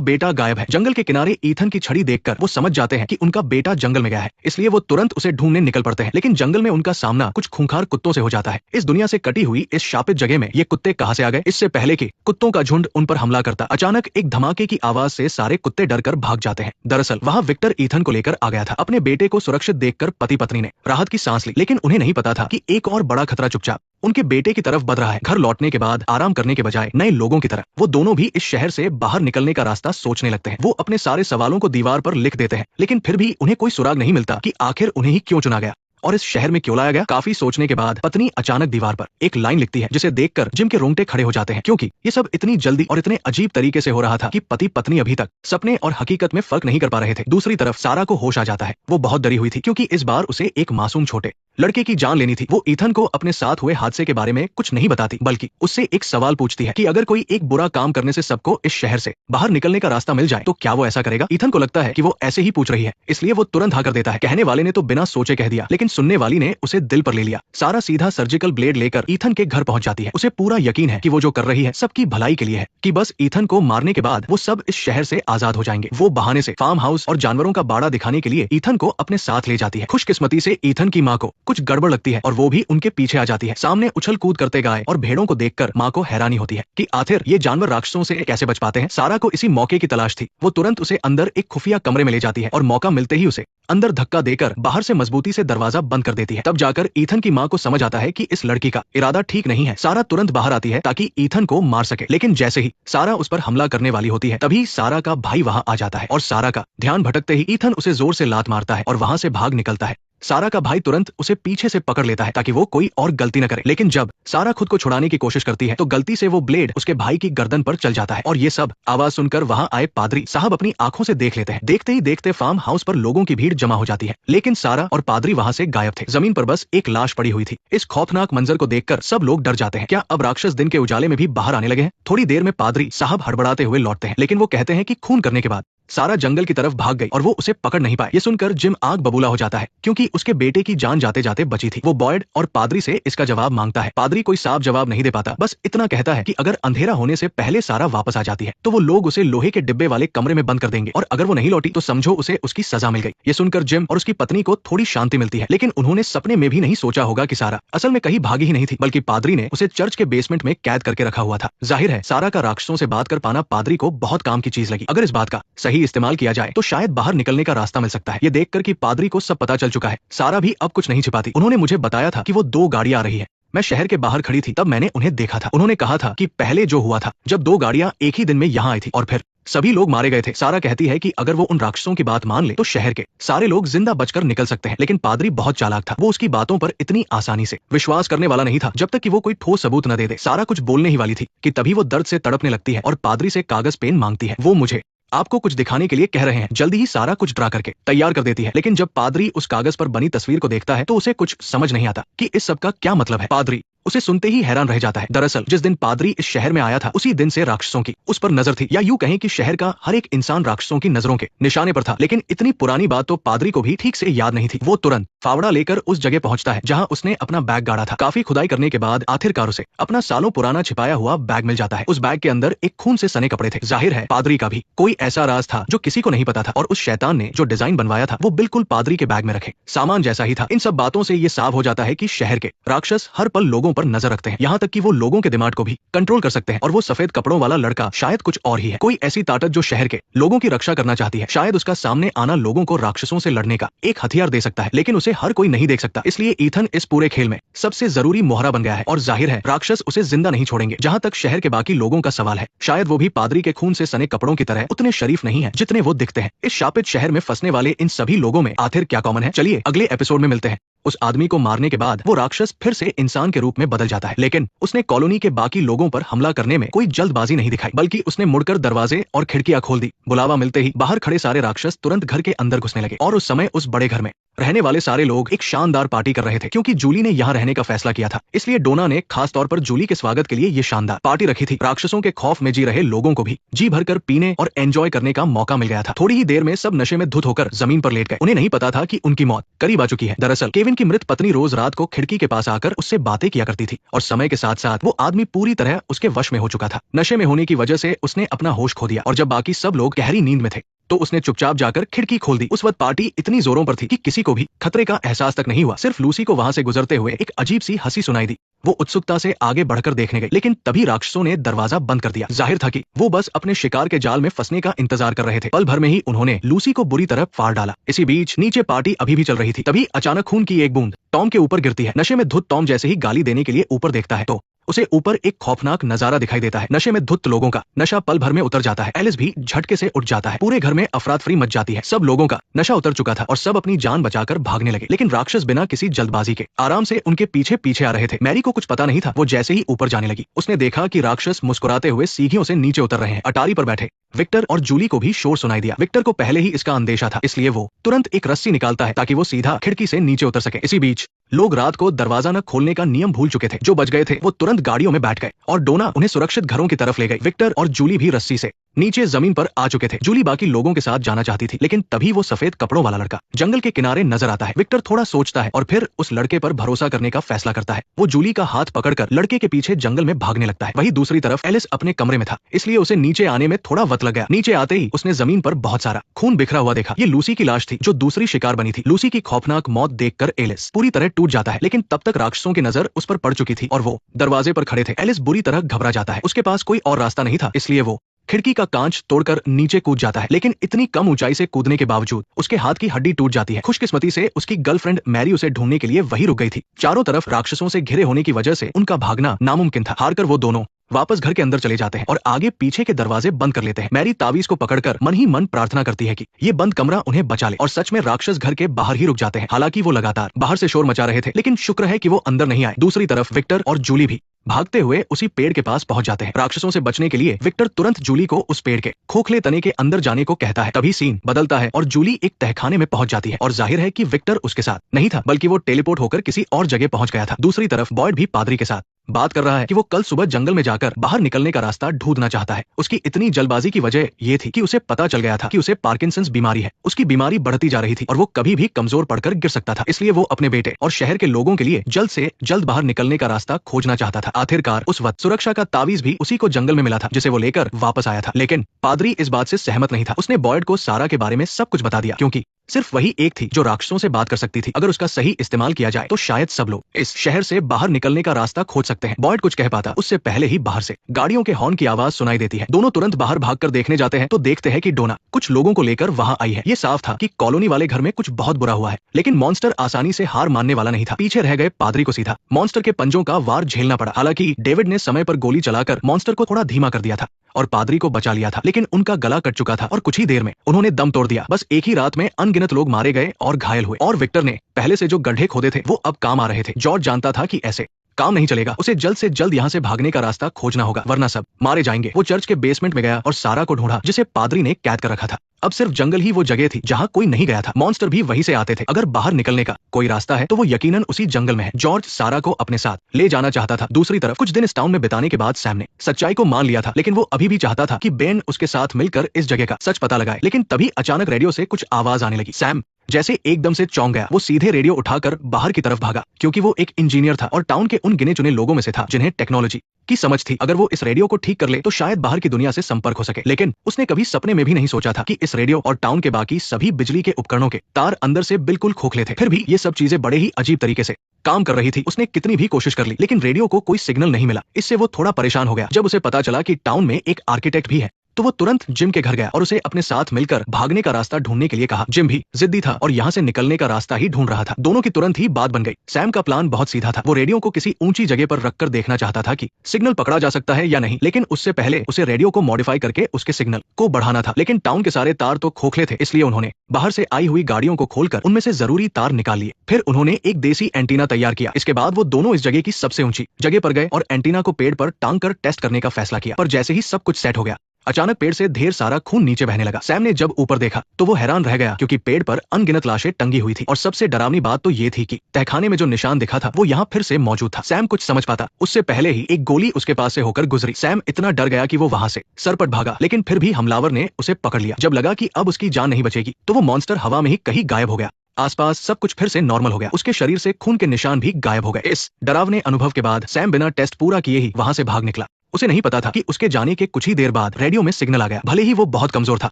बेटा गायब है। जंगल के किनारे ईथन की छड़ी देखकर वो समझ जाते हैं कि उनका बेटा जंगल में गया है, इसलिए वो तुरंत उसे ढूंढने निकल पड़ते हैं। लेकिन जंगल में उनका सामना कुछ खूंखार कुत्तों से हो जाता है। इस दुनिया से कटी हुई इस शापित जगह में ये कुत्ते कहाँ से आ गए? इससे पहले कि कुत्तों का झुंड उन पर हमला करता, अचानक एक धमाके की आवाज से सारे कुत्ते डरकर भाग जाते हैं। दरअसल वहाँ विक्टर ईथन को लेकर आ गया था। अपने बेटे को सुरक्षित देखकर पति पत्नी ने राहत की सांस ली, लेकिन उन्हें नहीं पता था कि एक और बड़ा खतरा चुपचाप उनके बेटे की तरफ बढ़ रहा है। घर लौटने के बाद आराम करने के बजाय नए लोगों की तरह वो दोनों भी इस शहर से बाहर निकलने का रास्ता सोचने लगते हैं। वो अपने सारे सवालों को दीवार पर लिख देते हैं, लेकिन फिर भी उन्हें कोई सुराग नहीं मिलता कि आखिर उन्हें ही क्यों चुना गया और इस शहर में क्यों लाया गया। काफी सोचने के बाद पत्नी अचानक दीवार पर एक लाइन लिखती है, जिसे देखकर जिम के रोंगटे खड़े हो जाते हैं, क्योंकि ये सब इतनी जल्दी और इतने अजीब तरीके से हो रहा था कि पति पत्नी अभी तक सपने और हकीकत में फर्क नहीं कर पा रहे थे। दूसरी तरफ सारा को होश आ जाता है। वो बहुत डरी हुई थी, क्योंकि इस बार उसे एक मासूम छोटे लड़के की जान लेनी थी। वो ईथन को अपने साथ हुए हादसे के बारे में कुछ नहीं बताती, बल्कि उससे एक सवाल पूछती है कि अगर कोई एक बुरा काम करने से सबको इस शहर से बाहर निकलने का रास्ता मिल जाए तो क्या वो ऐसा करेगा। ईथन को लगता है कि वो ऐसे ही पूछ रही है, इसलिए वो तुरंत हाँ कर देता है। कहने वाले ने तो बिना सोचे कह दिया, लेकिन सुनने वाली ने उसे दिल पर ले लिया। सारा सीधा सर्जिकल ब्लेड लेकर ईथन के घर पहुंच जाती है। उसे पूरा यकीन है कि वो जो कर रही है सबकी भलाई के लिए है, कि बस ईथन को मारने के बाद वो सब इस शहर से आजाद हो जाएंगे। वो बहाने से फार्म हाउस और जानवरों का बाड़ा दिखाने के लिए ईथन को अपने साथ ले जाती है। खुशकिस्मती से ईथन की माँ को कुछ गड़बड़ लगती है और वो भी उनके पीछे आ जाती है। सामने उछल कूद करते गाय और भेड़ों को देखकर माँ को हैरानी होती है कि आखिर ये जानवर राक्षसों से कैसे बच पाते हैं। सारा को इसी मौके की तलाश थी। वो तुरंत उसे अंदर एक खुफिया कमरे में ले जाती है और मौका मिलते ही उसे अंदर धक्का देकर बाहर से मजबूती से दरवाजा बंद कर देती है। तब जाकर ईथन की माँ को समझ आता है कि इस लड़की का इरादा ठीक नहीं है। सारा तुरंत बाहर आती है ताकि ईथन को मार सके, लेकिन जैसे ही सारा उस पर हमला करने वाली होती है, तभी सारा का भाई वहां आ जाता है और सारा का ध्यान भटकते ही ईथन उसे जोर से लात मारता है और वहां से भाग निकलता है। सारा का भाई तुरंत उसे पीछे से पकड़ लेता है ताकि वो कोई और गलती न करे, लेकिन जब सारा खुद को छुड़ाने की कोशिश करती है तो गलती से वो ब्लेड उसके भाई की गर्दन पर चल जाता है। और ये सब आवाज सुनकर वहां आए पादरी साहब अपनी आंखों से देख लेते हैं। देखते ही देखते फार्म हाउस पर लोगों की भीड़ जमा हो जाती है, लेकिन सारा और पादरी वहां से गायब थे। जमीन पर बस एक लाश पड़ी हुई थी। इस खौफनाक मंजर को देखकर सब लोग डर जाते हैं। क्या अब राक्षस दिन के उजाले में भी बाहर आने लगे हैं? थोड़ी देर में पादरी साहब हड़बड़ाते हुए लौटते हैं, लेकिन वो कहते हैं कि खून करने के बाद सारा जंगल की तरफ भाग गई और वो उसे पकड़ नहीं पाए। ये सुनकर जिम आग बबूला हो जाता है, क्योंकि उसके बेटे की जान जाते जाते बची थी। वो बॉयड और पादरी से इसका जवाब मांगता है। पादरी कोई साफ जवाब नहीं दे पाता, बस इतना कहता है कि अगर अंधेरा होने से पहले सारा वापस आ जाती है तो वो लोग उसे लोहे के डिब्बे वाले कमरे में बंद कर देंगे, और अगर वो नहीं लौटी तो समझो उसे उसकी सजा मिल गई। ये सुनकर जिम और उसकी पत्नी को थोड़ी शांति मिलती है, लेकिन उन्होंने सपने में भी नहीं सोचा होगा कि सारा असल में कहीं भागी ही नहीं थी, बल्कि पादरी ने उसे चर्च के बेसमेंट में कैद करके रखा हुआ था। जाहिर है सारा का राक्षसों से बात कर पाना पादरी को बहुत काम की चीज लगी। अगर इस बात का सही इस्तेमाल किया जाए तो शायद बाहर निकलने का रास्ता मिल सकता है। ये देखकर कि पादरी को सब पता चल चुका है, सारा भी अब कुछ नहीं छिपाती। उन्होंने मुझे बताया था कि वो 2 गाड़ियां आ रही है। मैं शहर के बाहर खड़ी थी, तब मैंने उन्हें देखा था। उन्होंने कहा था कि पहले जो हुआ था जब 2 गाड़ियां एक ही दिन में यहाँ आई थी और फिर सभी लोग मारे गए थे। सारा कहती है कि अगर वो उन राक्षसों की बात मान ले तो शहर के सारे लोग जिंदा बचकर निकल सकते हैं, लेकिन पादरी बहुत चालाक था। वो उसकी बातों पर इतनी आसानी से विश्वास करने वाला नहीं था जब तक कि वो कोई ठोस सबूत न दे दे। सारा कुछ बोलने ही वाली थी कि तभी वो दर्द से तड़पने लगती है और पादरी से कागज पेन मांगती है। वो मुझे आपको कुछ दिखाने के लिए कह रहे हैं। जल्दी ही सारा कुछ ड्रा करके तैयार कर देती है, लेकिन जब पादरी उस कागज पर बनी तस्वीर को देखता है तो उसे कुछ समझ नहीं आता कि इस सब का क्या मतलब है। पादरी उसे सुनते ही हैरान रह जाता है। दरअसल जिस दिन पादरी इस शहर में आया था उसी दिन से राक्षसों की उस पर नजर थी, या यूं कहें कि शहर का हर एक इंसान राक्षसों की नजरों के निशाने पर था। लेकिन इतनी पुरानी बात तो पादरी को भी ठीक से याद नहीं थी। वो तुरंत फावड़ा लेकर उस जगह पहुंचता है जहां उसने अपना बैग गाड़ा था। काफी खुदाई करने के बाद आखिरकार उसे अपना सालों पुराना छिपाया हुआ बैग मिल जाता है। उस बैग के अंदर एक खून से सने कपड़े थे। जाहिर है पादरी का भी कोई ऐसा राज था जो किसी को नहीं पता था, और उस शैतान ने जो डिजाइन बनवाया था वो बिल्कुल पादरी के बैग में रखे सामान जैसा ही था। इन सब बातों से ये साफ हो जाता है कि शहर के राक्षस हर पल लोगों पर नजर रखते हैं, यहाँ तक कि वो लोगों के दिमाग को भी कंट्रोल कर सकते हैं। और वो सफेद कपड़ों वाला लड़का शायद कुछ और ही है, कोई ऐसी ताकत जो शहर के लोगों की रक्षा करना चाहती है। शायद उसका सामने आना लोगों को राक्षसों से लड़ने का एक हथियार दे सकता है, लेकिन उसे उसे हर कोई नहीं देख सकता, इसलिए ईथन इस पूरे खेल में सबसे जरूरी मोहरा बन गया है और जाहिर है राक्षस उसे जिंदा नहीं छोड़ेंगे। जहाँ तक शहर के बाकी लोगों का सवाल है, शायद वो भी पादरी के खून से सने कपड़ों की तरह उतने शरीफ नहीं है जितने वो दिखते हैं। इस शापित शहर में फंसने वाले इन सभी लोगों में आखिर क्या कॉमन है, चलिए अगले एपिसोड में मिलते हैं। उस आदमी को मारने के बाद वो राक्षस फिर से इंसान के रूप में बदल जाता है, लेकिन उसने कॉलोनी के बाकी लोगों पर हमला करने में कोई जल्दबाजी नहीं दिखाई, बल्कि उसने मुड़कर दरवाजे और खिड़कियां खोल दी। बुलावा मिलते ही बाहर खड़े सारे राक्षस तुरंत घर के अंदर घुसने लगे और उस समय उस बड़े घर में रहने वाले सारे लोग एक शानदार पार्टी कर रहे थे। क्योंकि जूली ने यहाँ रहने का फैसला किया था, इसलिए डोना ने खास तौर पर जूली के स्वागत के लिए ये शानदार पार्टी रखी थी। राक्षसों के खौफ में जी रहे लोगों को भी जी भरकर पीने और एंजॉय करने का मौका मिल गया था। थोड़ी ही देर में सब नशे में धुत होकर जमीन पर लेट गए। उन्हें नहीं पता था कि उनकी मौत करीब आ चुकी है। दरअसल केविन की मृत पत्नी रोज रात को खिड़की के पास आकर उससे बातें किया करती थी और समय के साथ साथ वो आदमी पूरी तरह उसके वश में हो चुका था। नशे में होने की वजह से उसने अपना होश खो दिया और जब बाकी सब लोग गहरी नींद में थे तो उसने चुपचाप जाकर खिड़की खोल दी। उस वक्त पार्टी इतनी जोरों पर थी कि किसी को भी खतरे का एहसास तक नहीं हुआ। सिर्फ लूसी को वहां से गुजरते हुए एक अजीब सी हंसी सुनाई दी। वो उत्सुकता से आगे बढ़कर देखने गई, लेकिन तभी राक्षसों ने दरवाजा बंद कर दिया। जाहिर था कि वो बस अपने शिकार के जाल में फंसने का इंतजार कर रहे थे। पल भर में ही उन्होंने लूसी को बुरी तरह फाड़ डाला। इसी बीच नीचे पार्टी अभी भी चल रही थी। तभी अचानक खून की एक बूंद टॉम के ऊपर गिरती है। नशे में धुत टॉम जैसे ही गाली देने के लिए ऊपर देखता है तो उसे ऊपर एक खौफनाक नजारा दिखाई देता है। नशे में धुत लोगों का नशा पल भर में उतर जाता है। एलिस भी झटके से उठ जाता है। पूरे घर में अफरातफरी मच जाती है। सब लोगों का नशा उतर चुका था और सब अपनी जान बचाकर भागने लगे, लेकिन राक्षस बिना किसी जल्दबाजी के आराम से उनके पीछे पीछे आ रहे थे। मैरी को कुछ पता नहीं था। वो जैसे ही ऊपर जाने लगी उसने देखा कि राक्षस मुस्कुराते हुए सीढ़ियों से नीचे उतर रहे हैं। अटारी पर बैठे विक्टर और जूली को भी शोर सुनाई दिया। विक्टर को पहले ही इसका अंदेशा था, इसलिए वो तुरंत एक रस्सी निकालता है ताकि वो सीधा खिड़की से नीचे उतर सके। इसी बीच लोग रात को दरवाजा न खोलने का नियम भूल चुके थे। जो बच गए थे वो तुरंत गाड़ियों में बैठ गए और डोना उन्हें सुरक्षित घरों की तरफ ले गई। विक्टर और जूली भी रस्सी से नीचे जमीन पर आ चुके थे। जूली बाकी लोगों के साथ जाना चाहती थी, लेकिन तभी वो सफेद कपड़ों वाला लड़का जंगल के किनारे नजर आता है। विक्टर थोड़ा सोचता है और फिर उस लड़के पर भरोसा करने का फैसला करता है। वो जूली का हाथ पकड़कर लड़के के पीछे जंगल में भागने लगता है। वहीं दूसरी तरफ एलिस अपने कमरे में था, इसलिए उसे नीचे आने में थोड़ा वक्त लग गया। नीचे आते ही उसने जमीन पर बहुत सारा खून बिखरा हुआ देखा। ये लूसी की लाश थी जो दूसरी शिकार बनी थी। लूसी की खौफनाक मौत देखकर एलिस पूरी तरह टूट जाता है, लेकिन तब तक राक्षसों की नजर उस पर पड़ चुकी थी और वो दरवाजे पर खड़े थे। एलिस बुरी तरह घबरा जाता है। उसके पास कोई और रास्ता नहीं था, इसलिए वो खिड़की का कांच तोड़कर नीचे कूद जाता है, लेकिन इतनी कम ऊंचाई से कूदने के बावजूद उसके हाथ की हड्डी टूट जाती है। खुशकिस्मती से उसकी गर्लफ्रेंड मैरी उसे ढूंढने के लिए वहीं रुक गई थी। चारों तरफ राक्षसों से घिरे होने की वजह से उनका भागना नामुमकिन था। हारकर वो दोनों वापस घर के अंदर चले जाते हैं और आगे पीछे के दरवाजे बंद कर लेते हैं। मैरी तावीज को पकड़कर मन ही मन प्रार्थना करती है कि ये बंद कमरा उन्हें बचा ले, और सच में राक्षस घर के बाहर ही रुक जाते हैं। हालांकि वो लगातार बाहर से शोर मचा रहे थे, लेकिन शुक्र है कि वो अंदर नहीं आए। दूसरी तरफ विक्टर और जूली भी भागते हुए उसी पेड़ के पास पहुंच जाते हैं। राक्षसों से बचने के लिए विक्टर तुरंत जूली को उस पेड़ के खोखले तने के अंदर जाने को कहता है। तभी सीन बदलता है और जूली एक तहखाने में पहुंच जाती है और जाहिर है कि विक्टर उसके साथ नहीं था, बल्कि वो टेलीपोर्ट होकर किसी और जगह पहुंच गया था। दूसरी तरफ बॉयड भी पादरी के साथ बात कर रहा है कि वो कल सुबह जंगल में जाकर बाहर निकलने का रास्ता ढूंढना चाहता है। उसकी इतनी जल्दबाजी की वजह ये थी कि उसे पता चल गया था कि उसे पार्किंसंस बीमारी है। उसकी बीमारी बढ़ती जा रही थी और वो कभी भी कमजोर पड़कर गिर सकता था, इसलिए वो अपने बेटे और शहर के लोगों के लिए जल्द से जल्द बाहर निकलने का रास्ता खोजना चाहता था। आखिरकार उस वक्त सुरक्षा का तावीज भी उसी को जंगल में मिला था, जिसे वो लेकर वापस आया था। लेकिन पादरी इस बात से सहमत नहीं था। उसने बॉयड को सारा के बारे में सब कुछ बता दिया, क्योंकि सिर्फ वही एक थी जो राक्षसों से बात कर सकती थी। अगर उसका सही इस्तेमाल किया जाए तो शायद सब लोग इस शहर से बाहर निकलने का रास्ता खोज सकते हैं। बॉयड कुछ कह पाता उससे पहले ही बाहर से गाड़ियों के हॉर्न की आवाज सुनाई देती है। दोनों तुरंत बाहर भागकर देखने जाते हैं तो देखते हैं कि डोना कुछ लोगों को लेकर वहां आई है। ये साफ था कि कॉलोनी वाले घर में कुछ बहुत बुरा हुआ है, लेकिन मॉन्स्टर आसानी से हार मानने वाला नहीं था। पीछे रह गए पादरी को सीधा मॉन्स्टर के पंजों का वार झेलना पड़ा। हालांकि डेविड ने समय पर गोली चलाकर मॉन्स्टर को थोड़ा धीमा कर दिया था और पादरी को बचा लिया था, लेकिन उनका गला कट चुका था और कुछ ही देर में उन्होंने दम तोड़ दिया। बस एक ही रात में अनगिनत लोग मारे गए और घायल हुए, और विक्टर ने पहले से जो गड्ढे खोदे थे वो अब काम आ रहे थे। जॉर्ज जानता था कि ऐसे काम नहीं चलेगा, उसे जल्द से जल्द यहाँ से भागने का रास्ता खोजना होगा, वरना सब मारे जाएंगे। वो चर्च के बेसमेंट में गया और सारा को ढूंढा जिसे पादरी ने कैद कर रखा था। अब सिर्फ जंगल ही वो जगह थी जहाँ कोई नहीं गया था। मॉन्स्टर भी वहीं से आते थे। अगर बाहर निकलने का कोई रास्ता है तो वो यकीनन उसी जंगल में है। जॉर्ज सारा को अपने साथ ले जाना चाहता था। दूसरी तरफ कुछ दिन इस टाउन में बिताने के बाद सैम ने सच्चाई को मान लिया था, लेकिन वो अभी भी चाहता था कि बेन उसके साथ मिलकर इस जगह का सच पता लगाए। लेकिन तभी अचानक रेडियो से कुछ आवाज आने लगी। सैम जैसे एकदम से चौंक गया। वो सीधे रेडियो उठाकर बाहर की तरफ भागा, क्योंकि वो एक इंजीनियर था और टाउन के उन गिने चुने लोगों में से था जिन्हें टेक्नोलॉजी की समझ थी। अगर वो इस रेडियो को ठीक कर ले तो शायद बाहर की दुनिया से संपर्क हो सके। लेकिन उसने कभी सपने में भी नहीं सोचा था कि इस रेडियो और टाउन के बाकी सभी बिजली के उपकरणों के तार अंदर से बिल्कुल खोखले थे। फिर भी ये सब चीजें बड़े ही अजीब तरीके से काम कर रही थी। उसने कितनी भी कोशिश कर ली, लेकिन रेडियो को कोई सिग्नल नहीं मिला। इससे वो थोड़ा परेशान हो गया जब उसे पता चला कि टाउन में एक आर्किटेक्ट भी है तो वो तुरंत जिम के घर गया और उसे अपने साथ मिलकर भागने का रास्ता ढूंढने के लिए कहा। जिम भी जिद्दी था और यहाँ से निकलने का रास्ता ही ढूंढ रहा था। दोनों की तुरंत ही बात बन गई। सैम का प्लान बहुत सीधा था। वो रेडियो को किसी ऊंची जगह पर रखकर देखना चाहता था कि सिग्नल पकड़ा जा सकता है या नहीं, लेकिन उससे पहले उसे रेडियो को मॉडिफाई करके उसके सिग्नल को बढ़ाना था। लेकिन टाउन के सारे तार तो खोखले थे, इसलिए उन्होंने बाहर से आई हुई गाड़ियों को खोलकर उनमें से जरूरी तार निकाल लिए। फिर उन्होंने एक देसी एंटीना तैयार किया। इसके बाद वो दोनों इस जगह की सबसे ऊंची जगह पर गए और एंटीना को पेड़ पर टांग कर टेस्ट करने का फैसला किया। पर जैसे ही सब कुछ सेट हो गया, अचानक पेड़ से ढेर सारा खून नीचे बहने लगा। सैम ने जब ऊपर देखा तो वो हैरान रह गया, क्योंकि पेड़ पर अनगिनत लाशें टंगी हुई थी और सबसे डरावनी बात तो ये थी कि तहखाने में जो निशान दिखा था वो यहाँ फिर से मौजूद था। सैम कुछ समझ पाता उससे पहले ही एक गोली उसके पास से होकर गुजरी। सैम इतना डर गया कि वो वहां से सरपट भागा, लेकिन फिर भी हमलावर ने उसे पकड़ लिया। जब लगा कि अब उसकी जान नहीं बचेगी तो वो मॉन्स्टर हवा में ही कहीं गायब हो गया। आसपास सब कुछ फिर से नॉर्मल हो गया। उसके शरीर से खून के निशान भी गायब हो गए। इस डरावने अनुभव के बाद सैम बिना टेस्ट पूरा किए ही वहां से भाग निकला। उसे नहीं पता था कि उसके जाने के कुछ ही देर बाद रेडियो में सिग्नल आ गया। भले ही वो बहुत कमजोर था,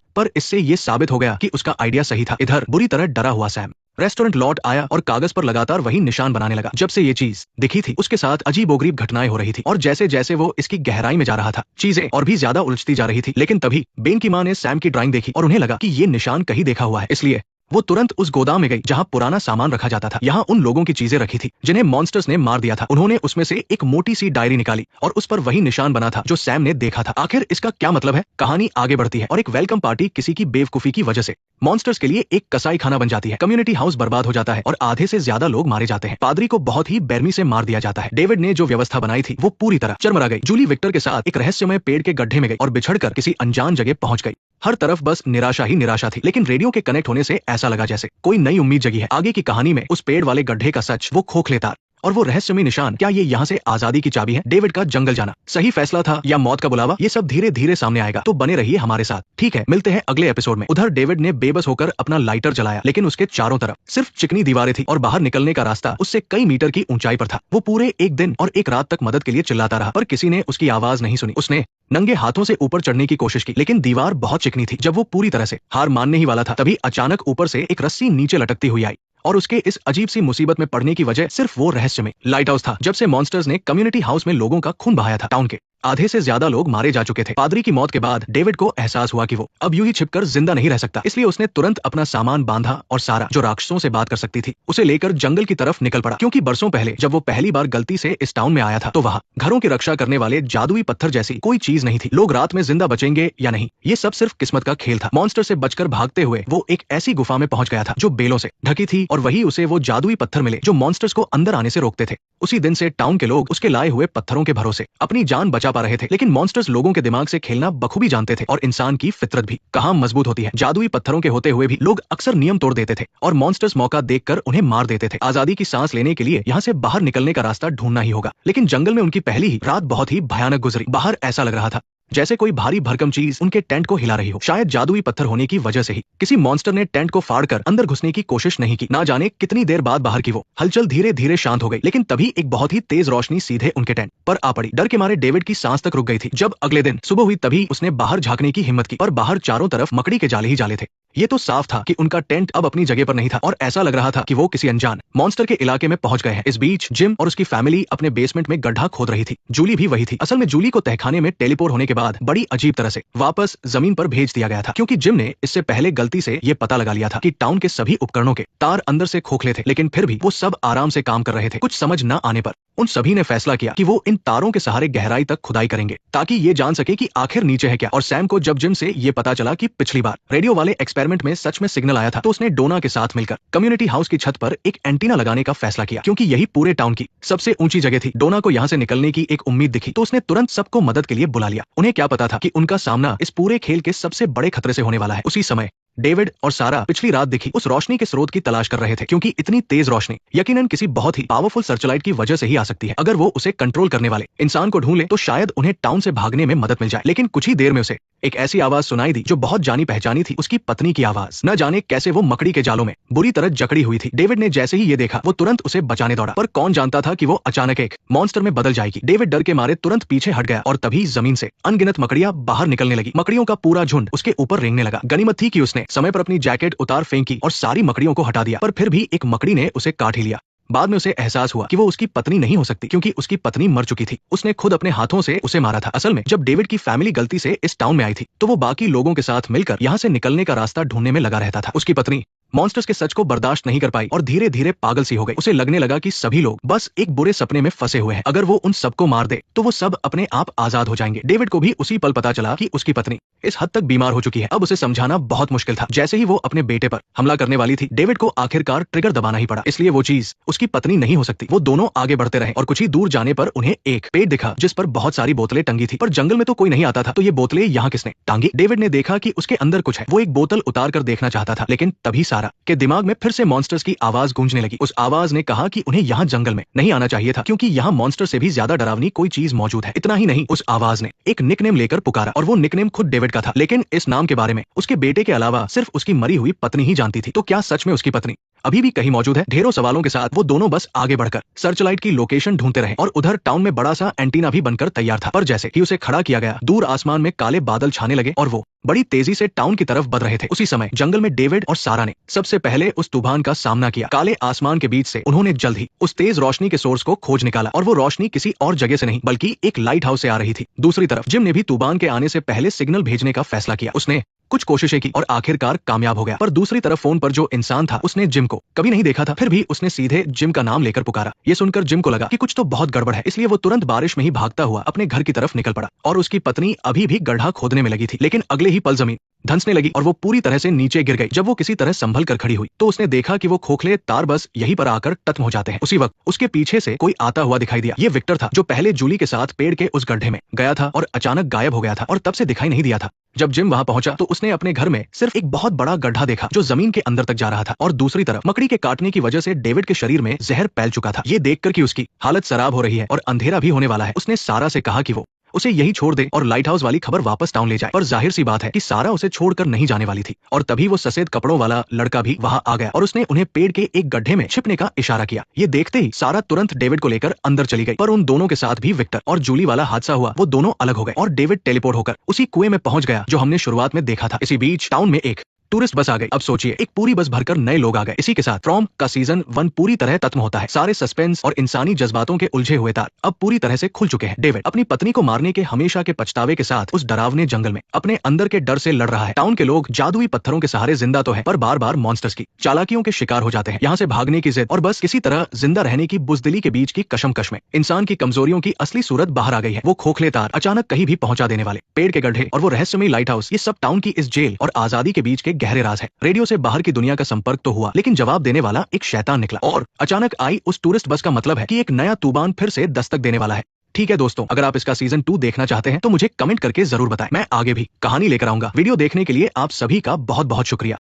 पर इससे ये साबित हो गया कि उसका आइडिया सही था। इधर बुरी तरह डरा हुआ सैम रेस्टोरेंट लौट आया और कागज पर लगातार वही निशान बनाने लगा। जब से ये चीज दिखी थी उसके साथ अजीबोगरीब घटनाएं हो रही थी और जैसे जैसे वो इसकी गहराई में जा रहा था चीजें और भी ज्यादा उलझती जा रही थी। लेकिन तभी बेन की मां ने सैम की ड्राइंग देखी और उन्हें लगा कि ये निशान कहीं देखा हुआ है। इसलिए वो तुरंत उस गोदाम में गई जहां पुराना सामान रखा जाता था। यहाँ उन लोगों की चीजें रखी थी जिन्हें मॉन्स्टर्स ने मार दिया था। उन्होंने उसमें से एक मोटी सी डायरी निकाली और उस पर वही निशान बना था जो सैम ने देखा था। आखिर इसका क्या मतलब है? कहानी आगे बढ़ती है और एक वेलकम पार्टी किसी की बेवकूफी की वजह से मॉन्स्टर्स के लिए एक कसाई खाना बन जाती है। कम्युनिटी हाउस बर्बाद हो जाता है और आधे से ज्यादा लोग मारे जाते हैं। पादरी को बहुत ही बेरमी से मार दिया जाता है। डेविड ने जो व्यवस्था बनाई थी वो पूरी तरह चरमरा गई। जूली विक्टर के साथ एक रहस्यमय पेड़ के गड्ढे में गई और बिछड़कर किसी अनजान जगह पहुंच गई। हर तरफ बस निराशा ही निराशा थी, लेकिन रेडियो के कनेक्ट होने से ऐसा लगा जैसे कोई नई उम्मीद जगी है। आगे की कहानी में उस पेड़ वाले गड्ढे का सच, वो खोखले तार और वो रहस्यमय निशान, क्या ये यहाँ से आजादी की चाबी है? डेविड का जंगल जाना सही फैसला था या मौत का बुलावा? ये सब धीरे धीरे सामने आएगा, तो बने रहिए हमारे साथ। ठीक है, मिलते हैं अगले एपिसोड में। उधर डेविड ने बेबस होकर अपना लाइटर जलाया, लेकिन उसके चारों तरफ सिर्फ चिकनी दीवारें थी और बाहर निकलने का रास्ता उससे कई मीटर की ऊंचाई पर था। वो पूरे एक दिन और एक रात तक मदद के लिए चिल्लाता रहा, पर किसी ने उसकी आवाज नहीं सुनी। उसने नंगे हाथों से ऊपर चढ़ने की कोशिश की, लेकिन दीवार बहुत चिकनी थी। जब वो पूरी तरह से हार मानने ही वाला था, तभी अचानक ऊपर से एक रस्सी नीचे लटकती हुई आई और उसके इस अजीब सी मुसीबत में पड़ने की वजह सिर्फ वो रहस्य में लाइट हाउस था। जब से मॉन्स्टर्स ने कम्युनिटी हाउस में लोगों का खून बहाया था, टाउन के आधे से ज्यादा लोग मारे जा चुके थे। पादरी की मौत के बाद डेविड को एहसास हुआ कि वो अब यूं ही छिपकर जिंदा नहीं रह सकता। इसलिए उसने तुरंत अपना सामान बांधा और सारा, जो राक्षसों से बात कर सकती थी, उसे लेकर जंगल की तरफ निकल पड़ा। क्योंकि बरसों पहले जब वो पहली बार गलती से इस टाउन में आया था तो वहाँ घरों की रक्षा करने वाले जादुई पत्थर जैसी कोई चीज नहीं थी। लोग रात में जिंदा बचेंगे या नहीं, ये सब सिर्फ किस्मत का खेल था। मॉन्स्टर से बचकर भागते हुए वो एक ऐसी गुफा में पहुंच गया था जो बेलों से ढकी थी और वही उसे वो जादुई पत्थर मिले जो मॉन्स्टर्स को अंदर आने से रोकते थे। उसी दिन से टाउन के लोग उसके लाए हुए पत्थरों के भरोसे अपनी जान बचा पा रहे थे। लेकिन मॉन्स्टर्स लोगों के दिमाग से खेलना बखूबी जानते थे और इंसान की फितरत भी कहाँ मजबूत होती है। जादुई पत्थरों के होते हुए भी लोग अक्सर नियम तोड़ देते थे और मॉन्स्टर्स मौका देखकर उन्हें मार देते थे। आजादी की सांस लेने के लिए यहाँ से बाहर निकलने का रास्ता ढूंढना ही होगा। लेकिन जंगल में उनकी पहली ही रात बहुत ही भयानक गुजरी। बाहर ऐसा लग रहा था जैसे कोई भारी भरकम चीज उनके टेंट को हिला रही हो। शायद जादुई पत्थर होने की वजह से ही किसी मॉन्स्टर ने टेंट को फाड़कर अंदर घुसने की कोशिश नहीं की। ना जाने कितनी देर बाद बाहर की वो हलचल धीरे धीरे शांत हो गई, लेकिन तभी एक बहुत ही तेज रोशनी सीधे उनके टेंट पर आ पड़ी। डर के मारे डेविड की सांस तक रुक गई थी। जब अगले दिन सुबह हुई तभी उसने बाहर झांकने की हिम्मत की, पर बाहर चारों तरफ मकड़ी के जाले ही जाले थे। ये तो साफ था कि उनका टेंट अब अपनी जगह पर नहीं था और ऐसा लग रहा था कि वो किसी अनजान मॉन्स्टर के इलाके में पहुंच गए हैं। इस बीच जिम और उसकी फैमिली अपने बेसमेंट में गड्ढा खोद रही थी। जूली भी वही थी। असल में जूली को तहखाने में टेलीपोर्ट होने के बाद बड़ी अजीब तरह से वापस जमीन पर भेज दिया गया था, क्योंकि जिम ने इससे पहले गलती से ये पता लगा लिया था कि टाउन के सभी उपकरणों के तार अंदर से खोखले थे। लेकिन फिर भी वो सब आराम से काम कर रहे थे। कुछ समझ न आने पर उन सभी ने फैसला किया कि वो इन तारों के सहारे गहराई तक खुदाई करेंगे ताकि ये जान सके कि आखिर नीचे है क्या। और सैम को जब जिम से ये पता चला कि पिछली बार रेडियो वाले एक्सपेरिमेंट में सच में सिग्नल आया था, तो उसने डोना के साथ मिलकर कम्युनिटी हाउस की छत पर एक एंटीना लगाने का फैसला किया, क्योंकि यही पूरे टाउन की सबसे ऊंची जगह थी। डोना को यहाँ से निकलने की एक उम्मीद दिखी तो उसने तुरंत सबको मदद के लिए बुला लिया। उन्हें क्या पता था कि उनका सामना इस पूरे खेल के सबसे बड़े खतरे से होने वाला है। उसी समय डेविड और सारा पिछली रात दिखी उस रोशनी के स्रोत की तलाश कर रहे थे, क्योंकि इतनी तेज रोशनी यकीनन किसी बहुत ही पावरफुल सर्चलाइट की वजह से ही आ सकती है। अगर वो उसे कंट्रोल करने वाले इंसान को ढूंढ ले तो शायद उन्हें टाउन से भागने में मदद मिल जाए। लेकिन कुछ ही देर में उसे एक ऐसी आवाज सुनाई दी जो बहुत जानी पहचानी थी, उसकी पत्नी की आवाज। न जाने कैसे वो मकड़ी के जालों में बुरी तरह जकड़ी हुई थी। डेविड ने जैसे ही ये देखा वो तुरंत उसे बचाने दौड़ा, पर कौन जानता था कि वो अचानक एक मॉन्स्टर में बदल जाएगी। डेविड डर के मारे तुरंत पीछे हट गया और तभी जमीन से अनगिनत मकड़ियां बाहर निकलने लगी। मकड़ियों का पूरा झुंड उसके ऊपर रेंगने लगा। गनीमत थी कि उसने समय पर अपनी जैकेट उतार फेंकी और सारी मकड़ियों को हटा दिया, पर फिर भी एक मकड़ी ने उसे काट ही लिया। बाद में उसे एहसास हुआ कि वो उसकी पत्नी नहीं हो सकती क्योंकि उसकी पत्नी मर चुकी थी। उसने खुद अपने हाथों से उसे मारा था। असल में जब डेविड की फैमिली गलती से इस टाउन में आई थी तो वो बाकी लोगों के साथ मिलकर यहाँ से निकलने का रास्ता ढूंढने में लगा रहता था। उसकी पत्नी मॉन्स्टर्स के सच को बर्दाश्त नहीं कर पाई और धीरे धीरे पागल सी हो गई। उसे लगने लगा कि सभी लोग बस एक बुरे सपने में फंसे हुए हैं। अगर वो उन सबको मार दे तो वो सब अपने आप आजाद हो जाएंगे। डेविड को भी उसी पल पता चला कि उसकी पत्नी इस हद तक बीमार हो चुकी है। अब उसे समझाना बहुत मुश्किल था। जैसे ही वो अपने बेटे पर हमला करने वाली थी, डेविड को आखिरकार ट्रिगर दबाना ही पड़ा। इसलिए वो चीज उसकी पत्नी नहीं हो सकती। वो दोनों आगे बढ़ते रहे और कुछ ही दूर जाने पर उन्हें एक पेड़ दिखा जिस पर बहुत सारी बोतलें टंगी थी। पर जंगल में तो कोई नहीं आता था, तो ये बोतलें यहाँ किसने टांगी? डेविड ने देखा कि उसके अंदर कुछ है। वो एक बोतल उतार कर देखना चाहता था, लेकिन तभी सारा के दिमाग में फिर से मॉन्स्टर्स की आवाज गूंजने लगी। उस आवाज ने कहा कि उन्हें यहाँ जंगल में नहीं आना चाहिए था क्योंकि यहाँ मॉन्स्टर से भी ज्यादा डरावनी कोई चीज मौजूद है। इतना ही नहीं, उस आवाज ने एक निकनेम लेकर पुकारा और वो निकनेम खुद डेविड का था। लेकिन इस नाम के बारे में उसके बेटे के अलावा सिर्फ उसकी मरी हुई पत्नी ही जानती थी। तो क्या सच में उसकी पत्नी अभी भी कहीं मौजूद है? ढेरों सवालों के साथ वो दोनों बस आगे बढ़कर सर्चलाइट की लोकेशन ढूंढते रहे और उधर टाउन में बड़ा सा एंटीना भी बनकर तैयार था। पर जैसे ही उसे खड़ा किया गया, दूर आसमान में काले बादल छाने लगे और वो बड़ी तेजी से टाउन की तरफ बढ़ रहे थे। उसी समय जंगल में डेविड और सारा ने सबसे पहले उस तूफान का सामना किया। काले आसमान के बीच से उन्होंने जल्द ही उस तेज रोशनी के सोर्स को खोज निकाला और वो रोशनी किसी और जगह से नहीं बल्कि एक लाइट हाउस से आ रही थी। दूसरी तरफ जिम ने भी तूफान के आने से पहले सिग्नल भेजने का फैसला किया। उसने कुछ कोशिशें की और आखिरकार कामयाब हो गया। पर दूसरी तरफ फोन पर जो इंसान था उसने जिम को कभी नहीं देखा था, फिर भी उसने सीधे जिम का नाम लेकर पुकारा। ये सुनकर जिम को लगा कि कुछ तो बहुत गड़बड़ है, इसलिए वो तुरंत बारिश में ही भागता हुआ अपने घर की तरफ निकल पड़ा। और उसकी पत्नी अभी भी गड्ढा खोदने में लगी थी, लेकिन अगले ही पल जमीन धंसने लगी और वो पूरी तरह से नीचे गिर गई। जब वो किसी तरह संभल कर खड़ी हुई तो उसने देखा कि वो खोखले तार बस यहीं पर आकर खत्म हो जाते हैं। उसी वक्त उसके पीछे से कोई आता हुआ दिखाई दिया। ये विक्टर था जो पहले जूली के साथ पेड़ के उस गड्ढे में गया था और अचानक गायब हो गया था और तब से दिखाई नहीं दिया था। जब जिम वहां पहुंचा तो उसने अपने घर में सिर्फ एक बहुत बड़ा गड्ढा देखा जो जमीन के अंदर तक जा रहा था और दूसरी तरफ मकड़ी के काटने की वजह से डेविड के शरीर में जहर फैल चुका था। ये देखकर कि उसकी हालत खराब हो रही है और अंधेरा भी होने वाला है, उसने सारा से कहा कि वो उसे यही छोड़ दे और लाइट हाउस वाली खबर वापस टाउन ले जाए। पर जाहिर सी बात है कि सारा उसे छोड़कर नहीं जाने वाली थी। और तभी वो सफेद कपड़ों वाला लड़का भी वहां आ गया और उसने उन्हें पेड़ के एक गड्ढे में छिपने का इशारा किया। ये देखते ही सारा तुरंत डेविड को लेकर अंदर चली गई। पर उन दोनों के साथ भी विक्टर और जूली वाला हादसा हुआ। वो दोनों अलग हो गए और डेविड टेलीपोर्ट होकर उसी कुएं में पहुंच गया जो हमने शुरुआत में देखा था। इसी बीच टाउन में एक टूरिस्ट बस आ गई। अब सोचिए, एक पूरी बस भरकर नए लोग आ गए। इसी के साथ फ्रॉम का सीजन 1 पूरी तरह खत्म होता है। सारे सस्पेंस और इंसानी जज्बातों के उलझे हुए तार अब पूरी तरह से खुल चुके हैं। डेविड अपनी पत्नी को मारने के हमेशा के पछतावे के साथ उस डरावने जंगल में अपने अंदर के डर से लड़ रहा है। टाउन के लोग जादुई पत्थरों के सहारे जिंदा तो है, पर बार बार मॉन्स्टर्स की चालाकियों के शिकार हो जाते हैं। यहाँ से भागने की जिद और बस किसी तरह जिंदा रहने की बुजदिली के बीच की कशमकश में इंसान की कमजोरियों की असली सूरत बाहर आ गई है। वो खोखले तार, अचानक कहीं भी पहुंचा देने वाले पेड़ के गड्ढे और वो रहस्यमयी लाइट हाउस, ये सब टाउन की इस जेल और आजादी के बीच के गहरे राज है। रेडियो से बाहर की दुनिया का संपर्क तो हुआ, लेकिन जवाब देने वाला एक शैतान निकला और अचानक आई उस टूरिस्ट बस का मतलब है कि एक नया तूफान फिर से दस्तक देने वाला है। ठीक है दोस्तों, अगर आप इसका सीजन 2 देखना चाहते हैं तो मुझे कमेंट करके जरूर बताएं। मैं आगे भी कहानी लेकर आऊंगा। वीडियो देखने के लिए आप सभी का बहुत बहुत शुक्रिया।